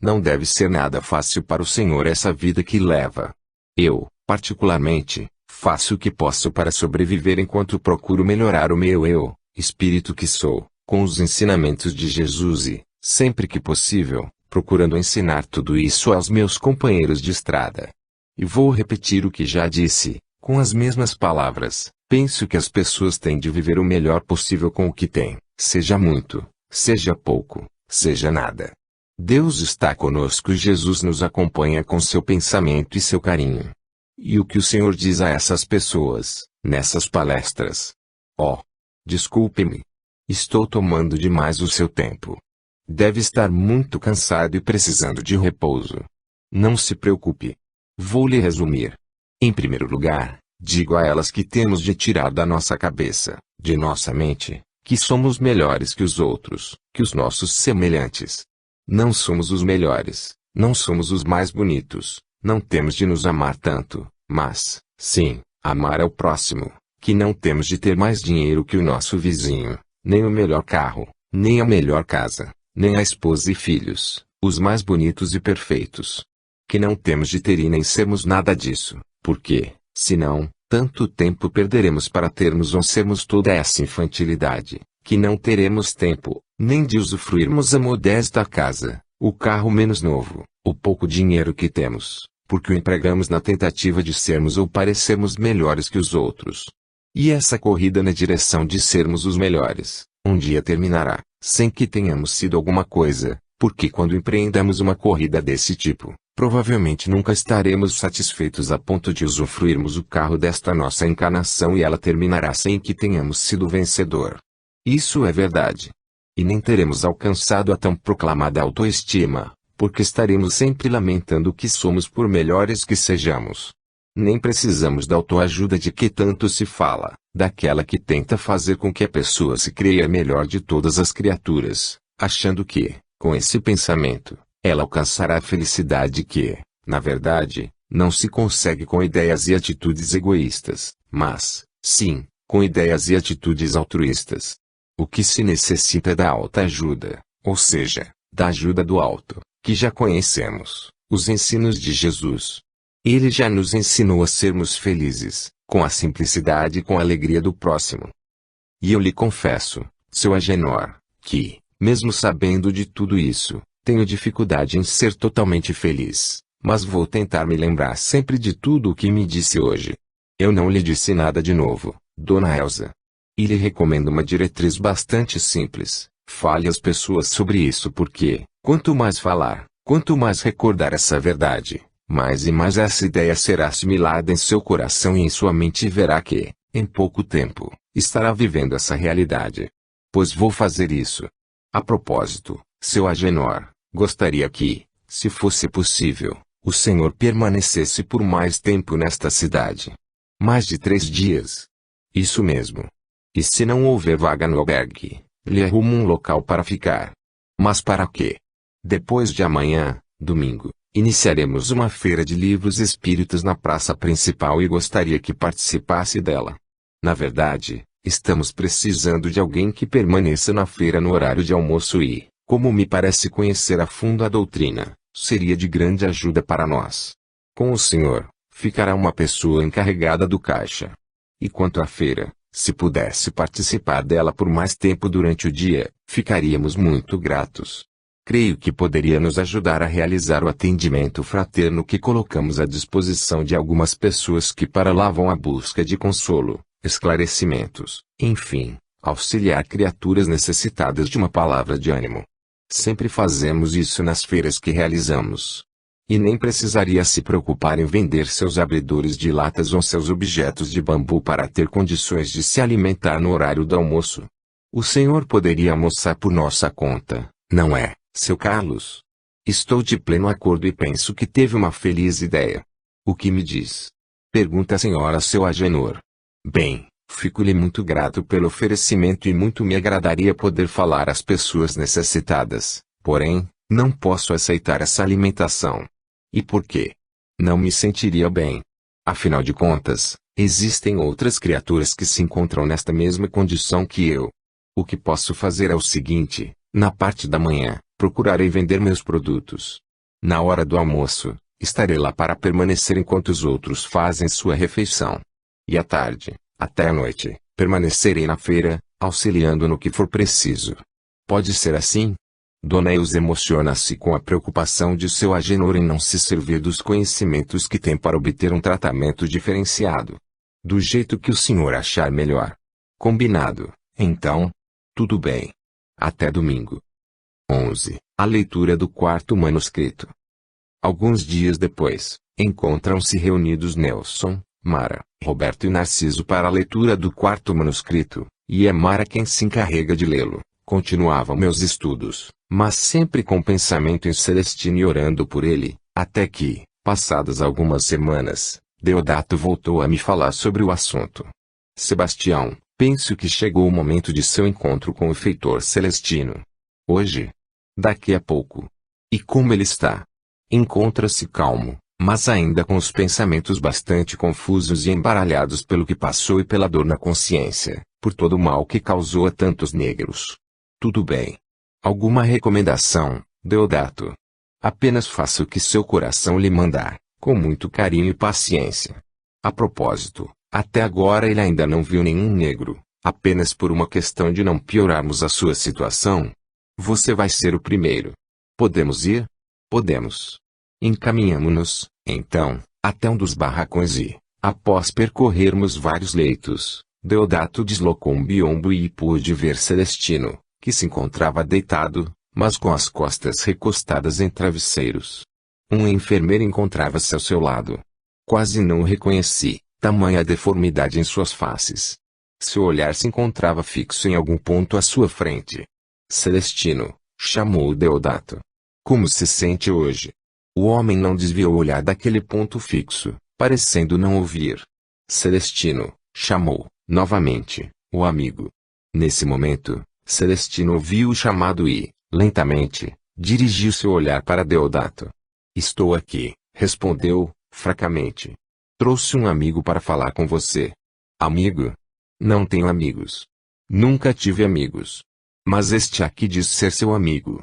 S1: Não deve ser nada fácil para o senhor essa vida que leva. Eu, particularmente, faço o que posso para sobreviver enquanto procuro melhorar o meu eu, espírito que sou, com os ensinamentos de Jesus e, sempre que possível, procurando ensinar tudo isso aos meus companheiros de estrada. E vou repetir o que já disse, com as mesmas palavras, penso que as pessoas têm de viver o melhor possível com o que têm, seja muito, seja pouco, seja nada. Deus está conosco e Jesus nos acompanha com seu pensamento e seu carinho. E o que o Senhor diz a essas pessoas, nessas palestras? Oh! Desculpe-me. Estou tomando demais o seu tempo. Deve estar muito cansado e precisando de repouso. Não se preocupe. Vou lhe resumir. Em primeiro lugar, digo a elas que temos de tirar da nossa cabeça, de nossa mente, que somos melhores que os outros, que os nossos semelhantes. Não somos os melhores, não somos os mais bonitos, não temos de nos amar tanto, mas, sim, amar ao próximo, que não temos de ter mais dinheiro que o nosso vizinho, nem o melhor carro, nem a melhor casa, nem a esposa e filhos, os mais bonitos e perfeitos. Que não temos de ter e nem sermos nada disso, porque, senão, tanto tempo perderemos para termos ou sermos toda essa infantilidade, que não teremos tempo, nem de usufruirmos a modesta casa, o carro menos novo, o pouco dinheiro que temos, porque o empregamos na tentativa de sermos ou parecermos melhores que os outros. E essa corrida na direção de sermos os melhores, um dia terminará, sem que tenhamos sido alguma coisa, porque quando empreendamos uma corrida desse tipo, provavelmente nunca estaremos satisfeitos a ponto de usufruirmos o carro desta nossa encarnação e ela terminará sem que tenhamos sido vencedor. Isso é verdade. E nem teremos alcançado a tão proclamada autoestima, porque estaremos sempre lamentando que somos por melhores que sejamos. Nem precisamos da autoajuda de que tanto se fala, daquela que tenta fazer com que a pessoa se creia melhor de todas as criaturas, achando que, com esse pensamento, ela alcançará a felicidade que, na verdade, não se consegue com ideias e atitudes egoístas, mas, sim, com ideias e atitudes altruístas. O que se necessita é da autoajuda, ou seja, da ajuda do alto, que já conhecemos, os ensinos de Jesus. Ele já nos ensinou a sermos felizes, com a simplicidade e com a alegria do próximo. E eu lhe confesso, seu Agenor, que, mesmo sabendo de tudo isso, tenho dificuldade em ser totalmente feliz, mas vou tentar me lembrar sempre de tudo o que me disse hoje. Eu não lhe disse nada de novo, Dona Elsa. E lhe recomendo uma diretriz bastante simples: fale às pessoas sobre isso porque, quanto mais falar, quanto mais recordar essa verdade, mais e mais essa ideia será assimilada em seu coração e em sua mente e verá que, em pouco tempo, estará vivendo essa realidade. Pois vou fazer isso. A propósito, seu Agenor, gostaria que, se fosse possível, o senhor permanecesse por mais tempo nesta cidade. Mais de 3 dias. Isso mesmo. E se não houver vaga no albergue, lhe arrumo um local para ficar. Mas para quê? Depois de amanhã, domingo, iniciaremos uma feira de livros espíritas na praça principal e gostaria que participasse dela. Na verdade, estamos precisando de alguém que permaneça na feira no horário de almoço e, como me parece conhecer a fundo a doutrina, seria de grande ajuda para nós. Com o senhor, ficará uma pessoa encarregada do caixa. E quanto à feira, se pudesse participar dela por mais tempo durante o dia, ficaríamos muito gratos. Creio que poderia nos ajudar a realizar o atendimento fraterno que colocamos à disposição de algumas pessoas que para lá vão à busca de consolo, esclarecimentos, enfim, auxiliar criaturas necessitadas de uma palavra de ânimo. Sempre fazemos isso nas feiras que realizamos. E nem precisaria se preocupar em vender seus abridores de latas ou seus objetos de bambu para ter condições de se alimentar no horário do almoço. O senhor poderia almoçar por nossa conta, não é, seu Carlos? Estou de pleno acordo e penso que teve uma feliz ideia. O que me diz? Pergunta a senhora seu Agenor. Bem, fico-lhe muito grato pelo oferecimento e muito me agradaria poder falar às pessoas necessitadas, porém, não posso aceitar essa alimentação. E por quê? Não me sentiria bem. Afinal de contas, existem outras criaturas que se encontram nesta mesma condição que eu. O que posso fazer é o seguinte: na parte da manhã, procurarei vender meus produtos. Na hora do almoço, estarei lá para permanecer enquanto os outros fazem sua refeição. E à tarde, até a noite, permanecerei na feira, auxiliando no que for preciso. Pode ser assim? Dona Elsa emociona-se com a preocupação de seu Agenor em não se servir dos conhecimentos que tem para obter um tratamento diferenciado. Do jeito que o senhor achar melhor. Combinado, então? Tudo bem. Até domingo. 11. A leitura do quarto manuscrito. Alguns dias depois, encontram-se reunidos Nelson, Mara, Roberto e Narciso para a leitura do quarto manuscrito, e é Mara quem se encarrega de lê-lo. Continuavam meus estudos, mas sempre com pensamento em Celestino e orando por ele, até que, passadas algumas semanas, Deodato voltou a me falar sobre o assunto. Sebastião, penso que chegou o momento de seu encontro com o feitor Celestino. Hoje? Daqui a pouco. E como ele está? Encontra-se calmo, mas ainda com os pensamentos bastante confusos e embaralhados pelo que passou e pela dor na consciência, por todo o mal que causou a tantos negros. Tudo bem. Alguma recomendação, Deodato? Apenas faça o que seu coração lhe mandar, com muito carinho e paciência. A propósito, até agora ele ainda não viu nenhum negro, apenas por uma questão de não piorarmos a sua situação. Você vai ser o primeiro. Podemos ir? Podemos. Encaminhamo-nos, então, até um dos barracões e, após percorrermos vários leitos, Deodato deslocou um biombo e pôde ver Celestino, que se encontrava deitado, mas com as costas recostadas em travesseiros. Um enfermeiro encontrava-se ao seu lado. Quase não o reconheci, tamanha a deformidade em suas faces. Seu olhar se encontrava fixo em algum ponto à sua frente. Celestino, chamou Deodato. Como se sente hoje? O homem não desviou o olhar daquele ponto fixo, parecendo não ouvir. Celestino, chamou, novamente, o amigo. Nesse momento, Celestino ouviu o chamado e, lentamente, dirigiu seu olhar para Deodato. Estou aqui, respondeu, fracamente. Trouxe um amigo para falar com você. Amigo? Não tenho amigos. Nunca tive amigos. Mas este aqui diz ser seu amigo.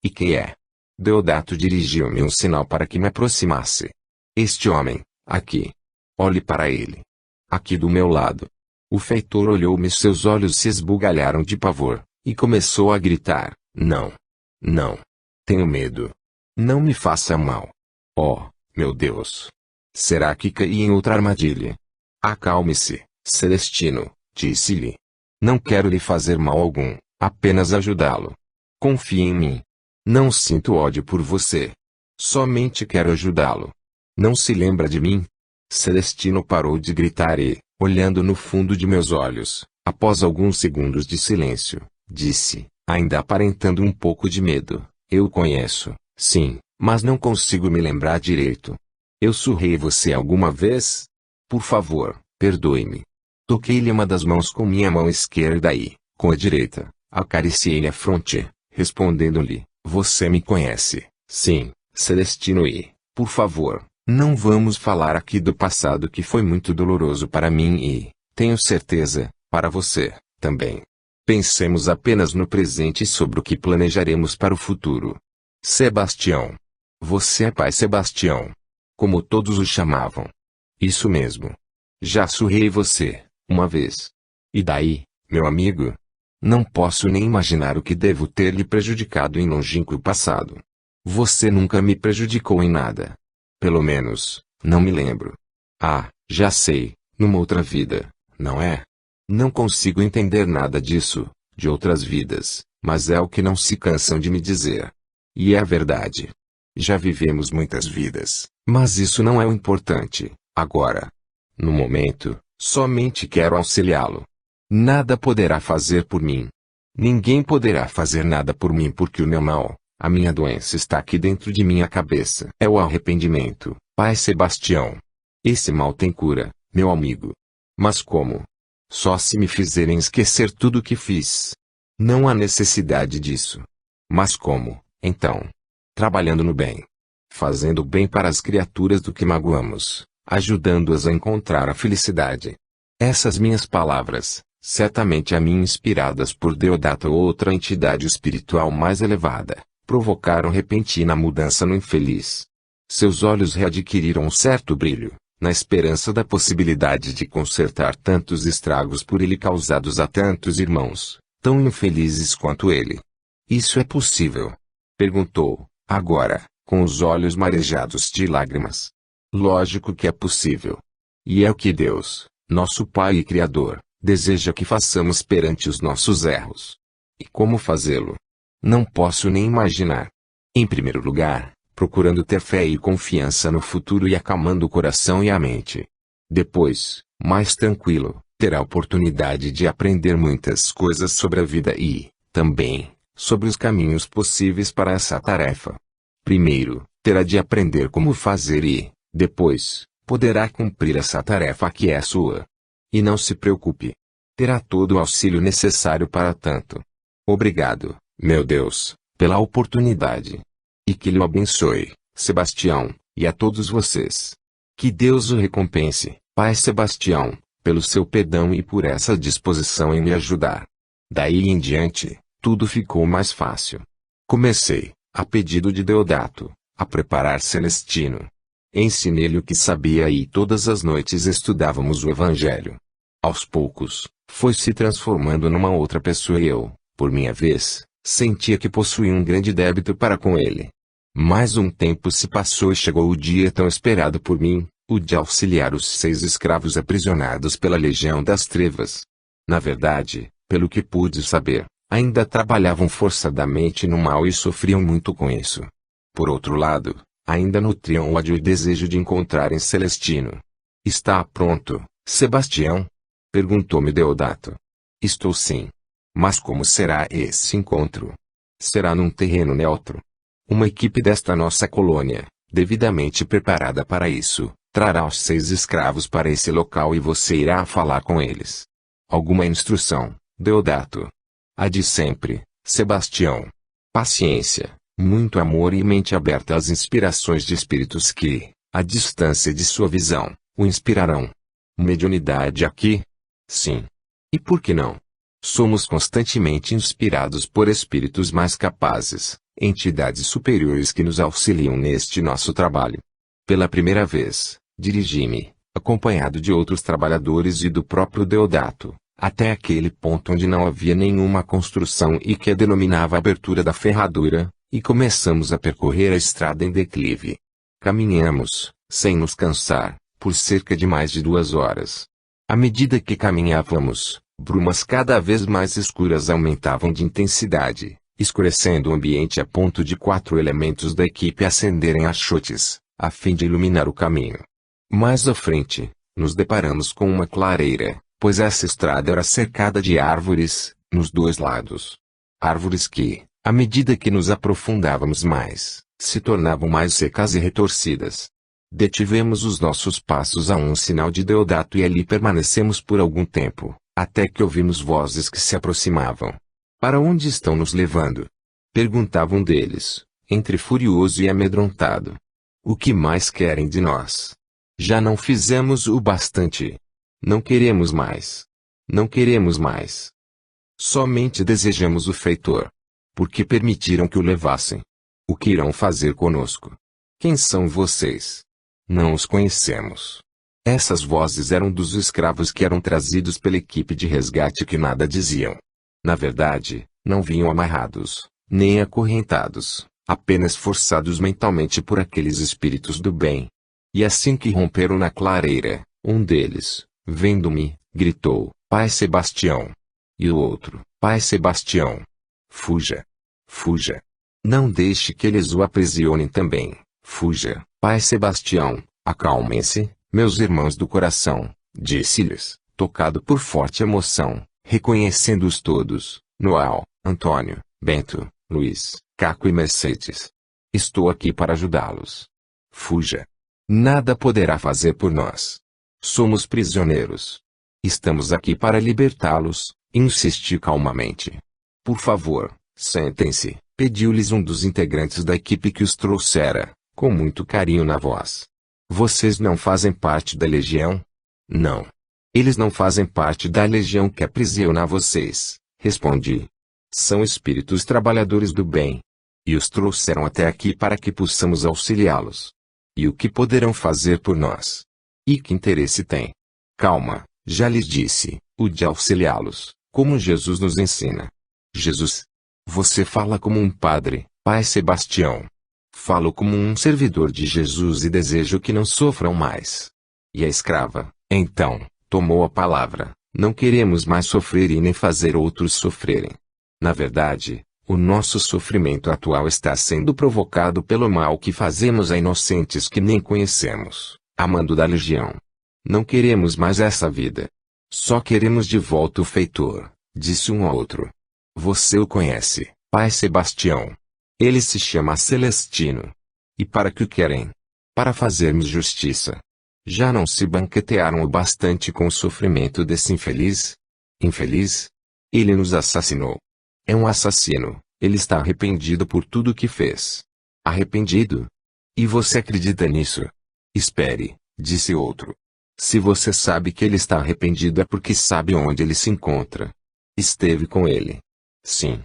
S1: E quem é? Deodato dirigiu-me um sinal para que me aproximasse. Este homem, aqui. Olhe para ele. Aqui do meu lado. O feitor olhou-me e seus olhos se esbugalharam de pavor. E começou a gritar: não! Não! Tenho medo! Não me faça mal! Oh, meu Deus! Será que caí em outra armadilha? Acalme-se, Celestino, disse-lhe. Não quero lhe fazer mal algum, apenas ajudá-lo. Confie em mim. Não sinto ódio por você. Somente quero ajudá-lo. Não se lembra de mim? Celestino parou de gritar e, olhando no fundo de meus olhos, após alguns segundos de silêncio, disse, ainda aparentando um pouco de medo: eu conheço, sim, mas não consigo me lembrar direito. Eu surrei você alguma vez? Por favor, perdoe-me. Toquei-lhe uma das mãos com minha mão esquerda e, com a direita, acariciei-lhe a fronte, respondendo-lhe: você me conhece, sim, Celestino, e, por favor, não vamos falar aqui do passado, que foi muito doloroso para mim e, tenho certeza, para você, também. Pensemos apenas no presente e sobre o que planejaremos para o futuro. Sebastião. Você é pai Sebastião. Como todos o chamavam. Isso mesmo. Já surrei você, uma vez. E daí, meu amigo? Não posso nem imaginar o que devo ter lhe prejudicado em longínquo passado. Você nunca me prejudicou em nada. Pelo menos, não me lembro. Ah, já sei, numa outra vida, não é? Não consigo entender nada disso, de outras vidas, mas é o que não se cansam de me dizer. E é a verdade. Já vivemos muitas vidas, mas isso não é o importante, agora. No momento, somente quero auxiliá-lo. Nada poderá fazer por mim. Ninguém poderá fazer nada por mim porque o meu mal, a minha doença está aqui dentro de minha cabeça. É o arrependimento, pai Sebastião. Esse mal tem cura, meu amigo. Mas como? Só se me fizerem esquecer tudo o que fiz. Não há necessidade disso. Mas como, então? Trabalhando no bem. Fazendo bem para as criaturas do que magoamos, ajudando-as a encontrar a felicidade. Essas minhas palavras, certamente a mim inspiradas por Deodato ou outra entidade espiritual mais elevada, provocaram repentina mudança no infeliz. Seus olhos readquiriram um certo brilho, na esperança da possibilidade de consertar tantos estragos por ele causados a tantos irmãos, tão infelizes quanto ele. Isso é possível? Perguntou, agora, com os olhos marejados de lágrimas. Lógico que é possível. E é o que Deus, nosso Pai e Criador, deseja que façamos perante os nossos erros. E como fazê-lo? Não posso nem imaginar. Em primeiro lugar, procurando ter fé e confiança no futuro e acalmando o coração e a mente. Depois, mais tranquilo, terá a oportunidade de aprender muitas coisas sobre a vida e, também, sobre os caminhos possíveis para essa tarefa. Primeiro, terá de aprender como fazer e, depois, poderá cumprir essa tarefa que é sua. E não se preocupe. Terá todo o auxílio necessário para tanto. Obrigado, meu Deus, pela oportunidade. E que lhe abençoe, Sebastião, e a todos vocês. Que Deus o recompense, pai Sebastião, pelo seu perdão e por essa disposição em me ajudar. Daí em diante, tudo ficou mais fácil. Comecei, a pedido de Deodato, a preparar Celestino. Ensinei-lhe o que sabia e todas as noites estudávamos o Evangelho. Aos poucos, foi se transformando numa outra pessoa e eu, por minha vez, sentia que possuía um grande débito para com ele. Mais um tempo se passou e chegou o dia tão esperado por mim, o de auxiliar os 6 escravos aprisionados pela Legião das Trevas. Na verdade, pelo que pude saber, ainda trabalhavam forçadamente no mal e sofriam muito com isso. Por outro lado, ainda nutriam o ódio e desejo de encontrarem Celestino. Está pronto, Sebastião? Perguntou-me Deodato. Estou sim. Mas como será esse encontro? Será num terreno neutro. Uma equipe desta nossa colônia, devidamente preparada para isso, trará os 6 escravos para esse local e você irá falar com eles. Alguma instrução, Deodato? A de sempre, Sebastião. Paciência, muito amor e mente aberta às inspirações de espíritos que, à distância de sua visão, o inspirarão. Mediunidade aqui? Sim. E por que não? Somos constantemente inspirados por espíritos mais capazes, entidades superiores que nos auxiliam neste nosso trabalho. Pela primeira vez, dirigi-me, acompanhado de outros trabalhadores e do próprio Deodato, até aquele ponto onde não havia nenhuma construção e que a denominava abertura da ferradura, e começamos a percorrer a estrada em declive. Caminhamos, sem nos cansar, por cerca de mais de 2 horas. À medida que caminhávamos, brumas cada vez mais escuras aumentavam de intensidade, escurecendo o ambiente a ponto de 4 elementos da equipe acenderem achotes, a fim de iluminar o caminho. Mais à frente, nos deparamos com uma clareira, pois essa estrada era cercada de árvores, nos 2 lados. Árvores que, à medida que nos aprofundávamos mais, se tornavam mais secas e retorcidas. Detivemos os nossos passos a um sinal de Deodato e ali permanecemos por algum tempo, até que ouvimos vozes que se aproximavam. Para onde estão nos levando? Perguntava um deles, entre furioso e amedrontado. O que mais querem de nós? Já não fizemos o bastante. Não queremos mais. Não queremos mais. Somente desejamos o feitor. Por que permitiram que o levassem? O que irão fazer conosco? Quem são vocês? Não os conhecemos. Essas vozes eram dos escravos que eram trazidos pela equipe de resgate que nada diziam. Na verdade, não vinham amarrados, nem acorrentados, apenas forçados mentalmente por aqueles espíritos do bem. E assim que romperam na clareira, um deles, vendo-me, gritou, Pai Sebastião. E o outro, Pai Sebastião. Fuja. Fuja. Não deixe que eles o aprisionem também. Fuja, Pai Sebastião. Acalmem-se, meus irmãos do coração, disse-lhes, tocado por forte emoção, reconhecendo-os todos, Noal, Antônio, Bento, Luiz, Caco e Mercedes. Estou aqui para ajudá-los. Fuja. Nada poderá fazer por nós. Somos prisioneiros. Estamos aqui para libertá-los, insistiu calmamente. Por favor, sentem-se, pediu-lhes um dos integrantes da equipe que os trouxera, com muito carinho na voz. Vocês não fazem parte da legião? Não. Eles não fazem parte da legião que aprisiona vocês, respondi. São espíritos trabalhadores do bem. E os trouxeram até aqui para que possamos auxiliá-los. E o que poderão fazer por nós? E que interesse tem? Calma, já lhes disse, o de auxiliá-los, como Jesus nos ensina. Jesus. Você fala como um padre, Pai Sebastião. Falo como um servidor de Jesus e desejo que não sofram mais. E a escrava, então, tomou a palavra. Não queremos mais sofrer e nem fazer outros sofrerem. Na verdade, o nosso sofrimento atual está sendo provocado pelo mal que fazemos a inocentes que nem conhecemos, amando da legião. Não queremos mais essa vida. Só queremos de volta o feitor, disse um ao outro. Você o conhece, Pai Sebastião. Ele se chama Celestino. E para que o querem? Para fazermos justiça. Já não se banquetearam o bastante com o sofrimento desse infeliz? Infeliz? Ele nos assassinou. É um assassino. Ele está arrependido por tudo o que fez. Arrependido? E você acredita nisso? Espere, disse outro. Se você sabe que ele está arrependido é porque sabe onde ele se encontra. Esteve com ele. Sim.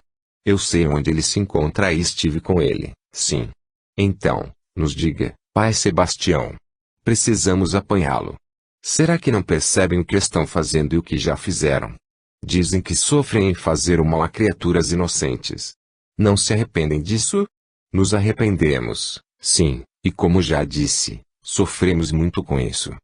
S1: Eu sei onde ele se encontra e estive com ele, sim. Então, nos diga, Pai Sebastião. Precisamos apanhá-lo. Será que não percebem o que estão fazendo e o que já fizeram? Dizem que sofrem em fazer o mal a criaturas inocentes. Não se arrependem disso? Nos arrependemos, sim, e como já disse, sofremos muito com isso.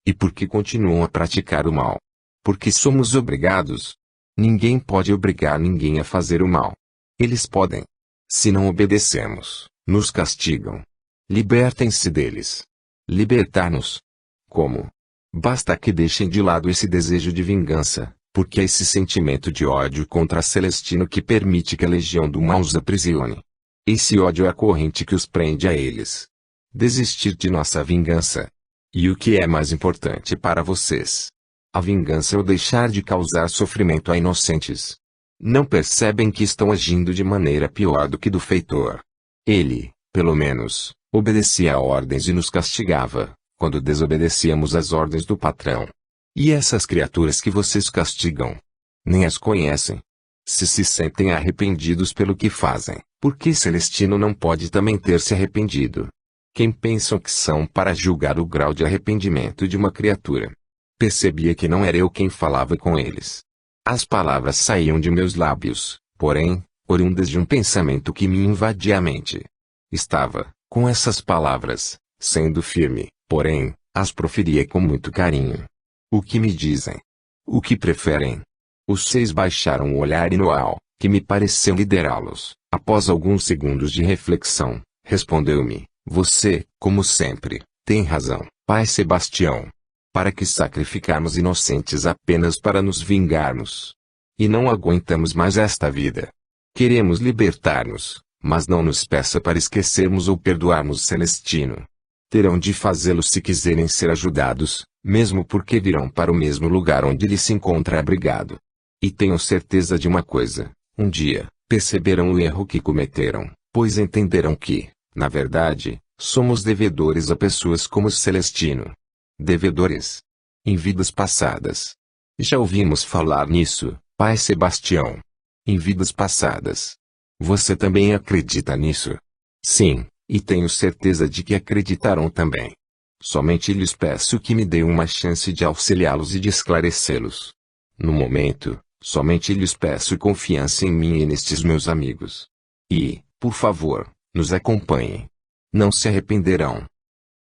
S1: E por que continuam a praticar o mal? Porque somos obrigados. Ninguém pode obrigar ninguém a fazer o mal. Eles podem. Se não obedecemos, nos castigam. Libertem-se deles. Libertar-nos. Como? Basta que deixem de lado esse desejo de vingança, porque é esse sentimento de ódio contra Celestino que permite que a legião do mal os aprisione. Esse ódio é a corrente que os prende a eles. Desistir de nossa vingança. E o que é mais importante para vocês? A vingança ou deixar de causar sofrimento a inocentes? Não percebem que estão agindo de maneira pior do que do feitor. Ele, pelo menos, obedecia a ordens e nos castigava, quando desobedecíamos às ordens do patrão. E essas criaturas que vocês castigam? Nem as conhecem. Se sentem arrependidos pelo que fazem, por que Celestino não pode também ter se arrependido? Quem pensam que são para julgar o grau de arrependimento de uma criatura? Percebia que não era eu quem falava com eles. As palavras saíam de meus lábios, porém, oriundas de um pensamento que me invadia a mente. Estava, com essas palavras, sendo firme, porém, as proferia com muito carinho. O que me dizem? O que preferem? Os 6 baixaram o olhar e Noal, que me pareceu liderá-los, após alguns segundos de reflexão, respondeu-me: você, como sempre, tem razão, pai Sebastião. Para que sacrificarmos inocentes apenas para nos vingarmos? E não aguentamos mais esta vida. Queremos libertar-nos, mas não nos peça para esquecermos ou perdoarmos Celestino. Terão de fazê-lo se quiserem ser ajudados, mesmo porque virão para o mesmo lugar onde ele se encontra abrigado. E tenho certeza de uma coisa: um dia, perceberão o erro que cometeram, pois entenderão que, na verdade, somos devedores a pessoas como Celestino. Devedores. Em vidas passadas. Já ouvimos falar nisso, pai Sebastião. Em vidas passadas. Você também acredita nisso? Sim, e tenho certeza de que acreditarão também. Somente lhes peço que me dê uma chance de auxiliá-los e de esclarecê-los. No momento, somente lhes peço confiança em mim e nestes meus amigos. E, por favor, nos acompanhem. Não se arrependerão.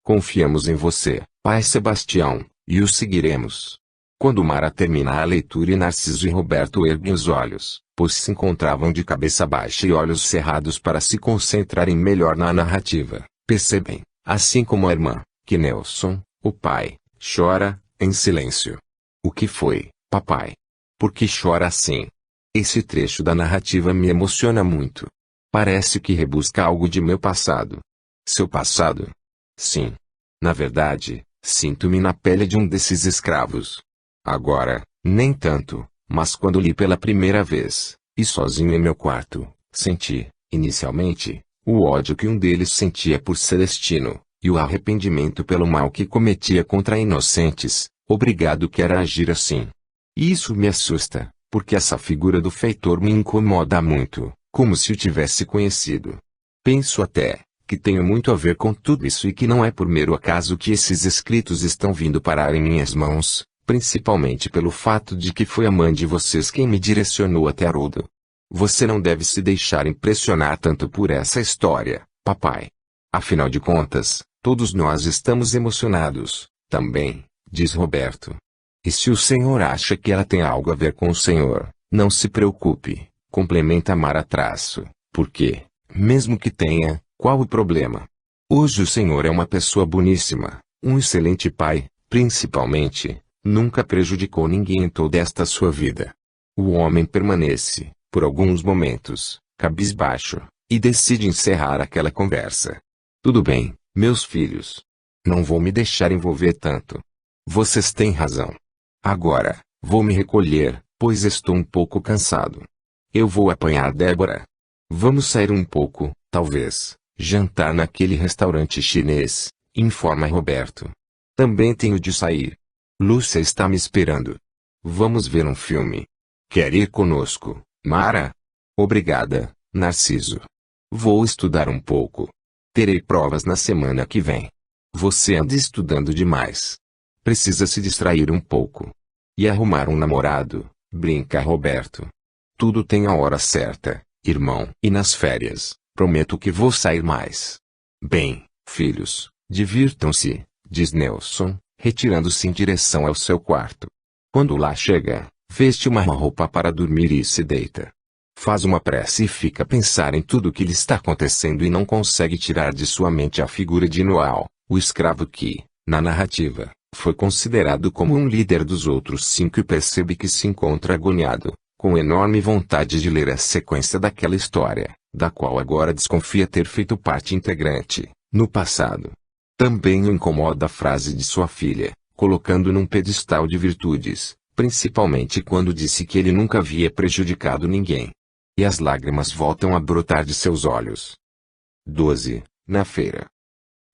S1: Confiamos em você, pai Sebastião, e o seguiremos. Quando Mara termina a leitura e Narciso e Roberto erguem os olhos, pois se encontravam de cabeça baixa e olhos cerrados para se concentrarem melhor na narrativa, percebem, assim como a irmã, que Nelson, o pai, chora, em silêncio. O que foi, papai? Por que chora assim? Esse trecho da narrativa me emociona muito. Parece que rebusca algo de meu passado. Seu passado? Sim. Na verdade, sinto-me na pele de um desses escravos. Agora, nem tanto, mas quando li pela primeira vez, e sozinho em meu quarto, senti, inicialmente, o ódio que um deles sentia por Celestino, e o arrependimento pelo mal que cometia contra inocentes, obrigado que era agir assim. E isso me assusta, porque essa figura do feitor me incomoda muito, como se o tivesse conhecido. Penso até que tenho muito a ver com tudo isso e que não é por mero acaso que esses escritos estão vindo parar em minhas mãos, principalmente pelo fato de que foi a mãe de vocês quem me direcionou até Haroldo. Você não deve se deixar impressionar tanto por essa história, papai. Afinal de contas, todos nós estamos emocionados, também, diz Roberto. E se o senhor acha que ela tem algo a ver com o senhor, não se preocupe, complementa Mara traço, porque, mesmo que tenha, qual o problema? Hoje o senhor é uma pessoa boníssima, um excelente pai, principalmente, nunca prejudicou ninguém em toda esta sua vida. O homem permanece, por alguns momentos, cabisbaixo, e decide encerrar aquela conversa. Tudo bem, meus filhos. Não vou me deixar envolver tanto. Vocês têm razão. Agora, vou me recolher, pois estou um pouco cansado. Eu vou apanhar Débora. Vamos sair um pouco, talvez, jantar naquele restaurante chinês, informa Roberto. Também tenho de sair. Lúcia está me esperando. Vamos ver um filme. Quer ir conosco, Mara? Obrigada, Narciso. Vou estudar um pouco. Terei provas na semana que vem. Você anda estudando demais. Precisa se distrair um pouco. E arrumar um namorado, brinca Roberto. Tudo tem a hora certa, irmão. E nas férias, prometo que vou sair mais. Bem, filhos, divirtam-se, diz Nelson, retirando-se em direção ao seu quarto. Quando lá chega, veste uma roupa para dormir e se deita. Faz uma prece e fica a pensar em tudo o que lhe está acontecendo e não consegue tirar de sua mente a figura de Noal, o escravo que, na narrativa, foi considerado como um líder dos outros 5 e percebe que se encontra agoniado, com enorme vontade de ler a sequência daquela história, da qual agora desconfia ter feito parte integrante, no passado. Também o incomoda a frase de sua filha, colocando num pedestal de virtudes, principalmente quando disse que ele nunca havia prejudicado ninguém. E as lágrimas voltam a brotar de seus olhos. 12. Na feira.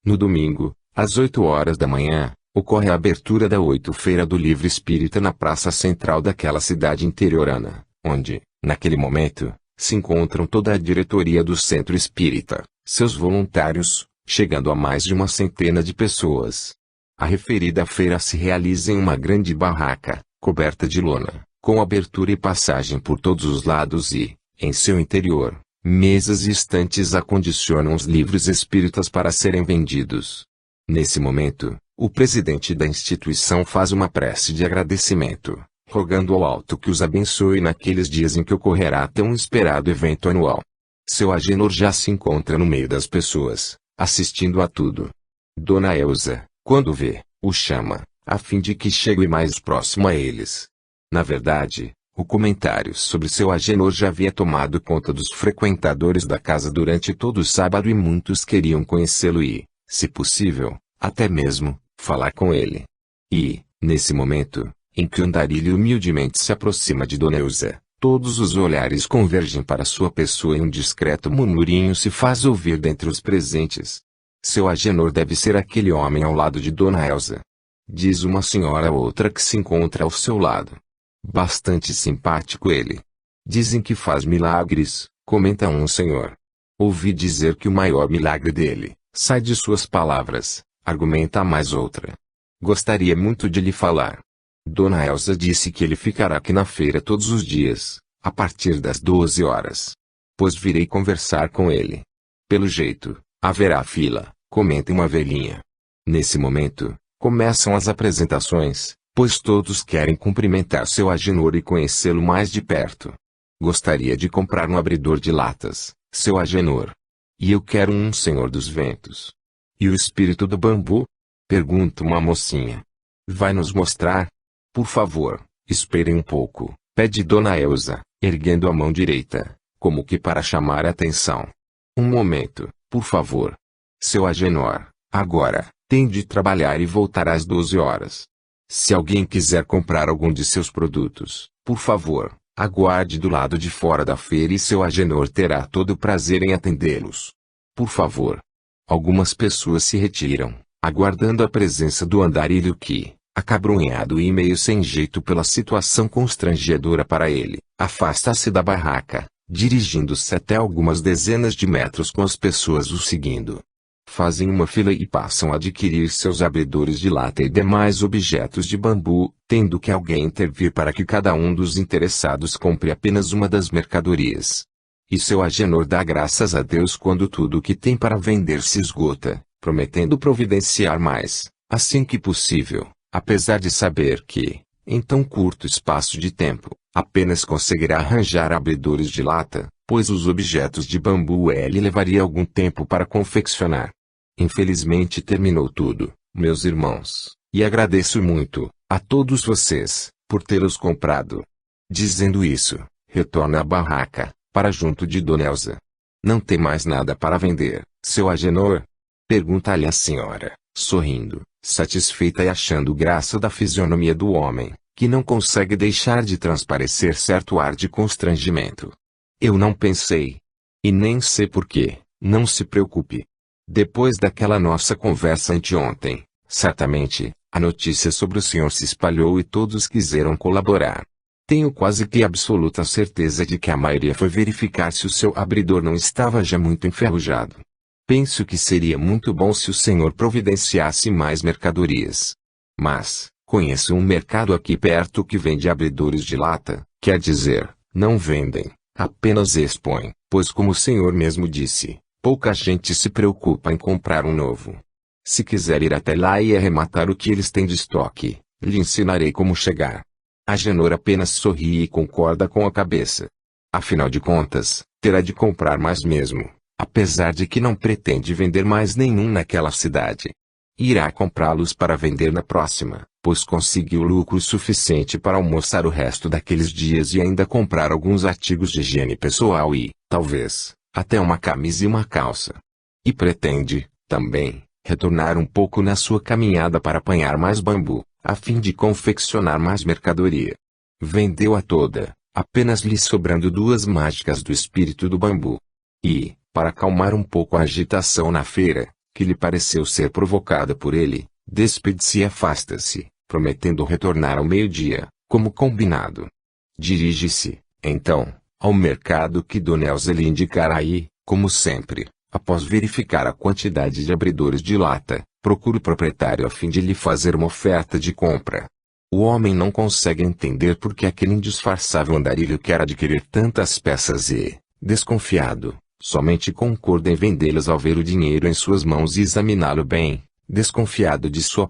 S1: No domingo, às 8 horas da manhã, ocorre a abertura da 8ª Feira do Livro Espírita na praça central daquela cidade interiorana, onde, naquele momento, se encontram toda a diretoria do Centro Espírita, seus voluntários, chegando a mais de 100 de pessoas. A referida feira se realiza em uma grande barraca, coberta de lona, com abertura e passagem por todos os lados e, em seu interior, mesas e estantes acondicionam os livros espíritas para serem vendidos. Nesse momento, o presidente da instituição faz uma prece de agradecimento, rogando ao alto que os abençoe naqueles dias em que ocorrerá tão esperado evento anual. Seu Agenor já se encontra no meio das pessoas, assistindo a tudo. Dona Elsa, quando vê, o chama, a fim de que chegue mais próximo a eles. Na verdade, o comentário sobre seu Agenor já havia tomado conta dos frequentadores da casa durante todo o sábado e muitos queriam conhecê-lo e, se possível, até mesmo, falar com ele. E, nesse momento, em que o andarilho humildemente se aproxima de Dona Elsa, todos os olhares convergem para sua pessoa e um discreto murmurinho se faz ouvir dentre os presentes. Seu Agenor deve ser aquele homem ao lado de Dona Elsa. Diz uma senhora a outra que se encontra ao seu lado. Bastante simpático ele. Dizem que faz milagres, comenta um senhor. Ouvi dizer que o maior milagre dele, sai de suas palavras, argumenta mais outra. Gostaria muito de lhe falar. Dona Elsa disse que ele ficará aqui na feira todos os dias, a partir das 12 horas. Pois virei conversar com ele. Pelo jeito, haverá fila, comenta uma velhinha. Nesse momento, começam as apresentações, pois todos querem cumprimentar seu Agenor e conhecê-lo mais de perto. Gostaria de comprar um abridor de latas, seu Agenor. E eu quero um Senhor dos Ventos. E o espírito do bambu? Pergunta uma mocinha. Vai nos mostrar? Por favor, esperem um pouco, pede Dona Elsa, erguendo a mão direita, como que para chamar a atenção. Um momento, por favor. Seu Agenor, agora, tem de trabalhar e voltar às 12 horas. Se alguém quiser comprar algum de seus produtos, por favor, aguarde do lado de fora da feira e seu Agenor terá todo o prazer em atendê-los. Por favor. Algumas pessoas se retiram, aguardando a presença do andarilho que, acabrunhado e meio sem jeito pela situação constrangedora para ele, afasta-se da barraca, dirigindo-se até algumas dezenas de metros com as pessoas o seguindo. Fazem uma fila e passam a adquirir seus abridores de lata e demais objetos de bambu, tendo que alguém intervir para que cada um dos interessados compre apenas uma das mercadorias. E seu Agenor dá graças a Deus quando tudo o que tem para vender se esgota, prometendo providenciar mais, assim que possível, apesar de saber que, em tão curto espaço de tempo, apenas conseguirá arranjar abridores de lata, pois os objetos de bambu ele levaria algum tempo para confeccionar. Infelizmente terminou tudo, meus irmãos, e agradeço muito, a todos vocês, por tê-los comprado. Dizendo isso, retorna à barraca, para junto de Dona Elsa. Não tem mais nada para vender, seu Agenor? Pergunta-lhe a senhora, sorrindo, satisfeita e achando graça da fisionomia do homem, que não consegue deixar de transparecer certo ar de constrangimento. Eu não pensei. E nem sei por quê, não se preocupe. Depois daquela nossa conversa anteontem, certamente, a notícia sobre o senhor se espalhou e todos quiseram colaborar. Tenho quase que absoluta certeza de que a maioria foi verificar se o seu abridor não estava já muito enferrujado. Penso que seria muito bom se o senhor providenciasse mais mercadorias. Mas, conheço um mercado aqui perto que vende abridores de lata, quer dizer, não vendem, apenas expõem, pois como o senhor mesmo disse, pouca gente se preocupa em comprar um novo. Se quiser ir até lá e arrematar o que eles têm de estoque, lhe ensinarei como chegar. Agenor apenas sorri e concorda com a cabeça. Afinal de contas, terá de comprar mais mesmo, apesar de que não pretende vender mais nenhum naquela cidade. Irá comprá-los para vender na próxima, pois conseguiu lucro suficiente para almoçar o resto daqueles dias e ainda comprar alguns artigos de higiene pessoal e, talvez, até uma camisa e uma calça. E pretende, também, retornar um pouco na sua caminhada para apanhar mais bambu, a fim de confeccionar mais mercadoria. Vendeu-a toda, apenas lhe sobrando 2 mágicas do espírito do bambu. E, para acalmar um pouco a agitação na feira, que lhe pareceu ser provocada por ele, despede-se e afasta-se, prometendo retornar ao meio-dia, como combinado. Dirige-se, então, ao mercado que Dona Elsa lhe indicará e, como sempre, após verificar a quantidade de abridores de lata, procura o proprietário a fim de lhe fazer uma oferta de compra. O homem não consegue entender por que aquele indisfarçável andarilho quer adquirir tantas peças e, desconfiado, somente concorda em vendê-las ao ver o dinheiro em suas mãos e examiná-lo bem, desconfiado de sua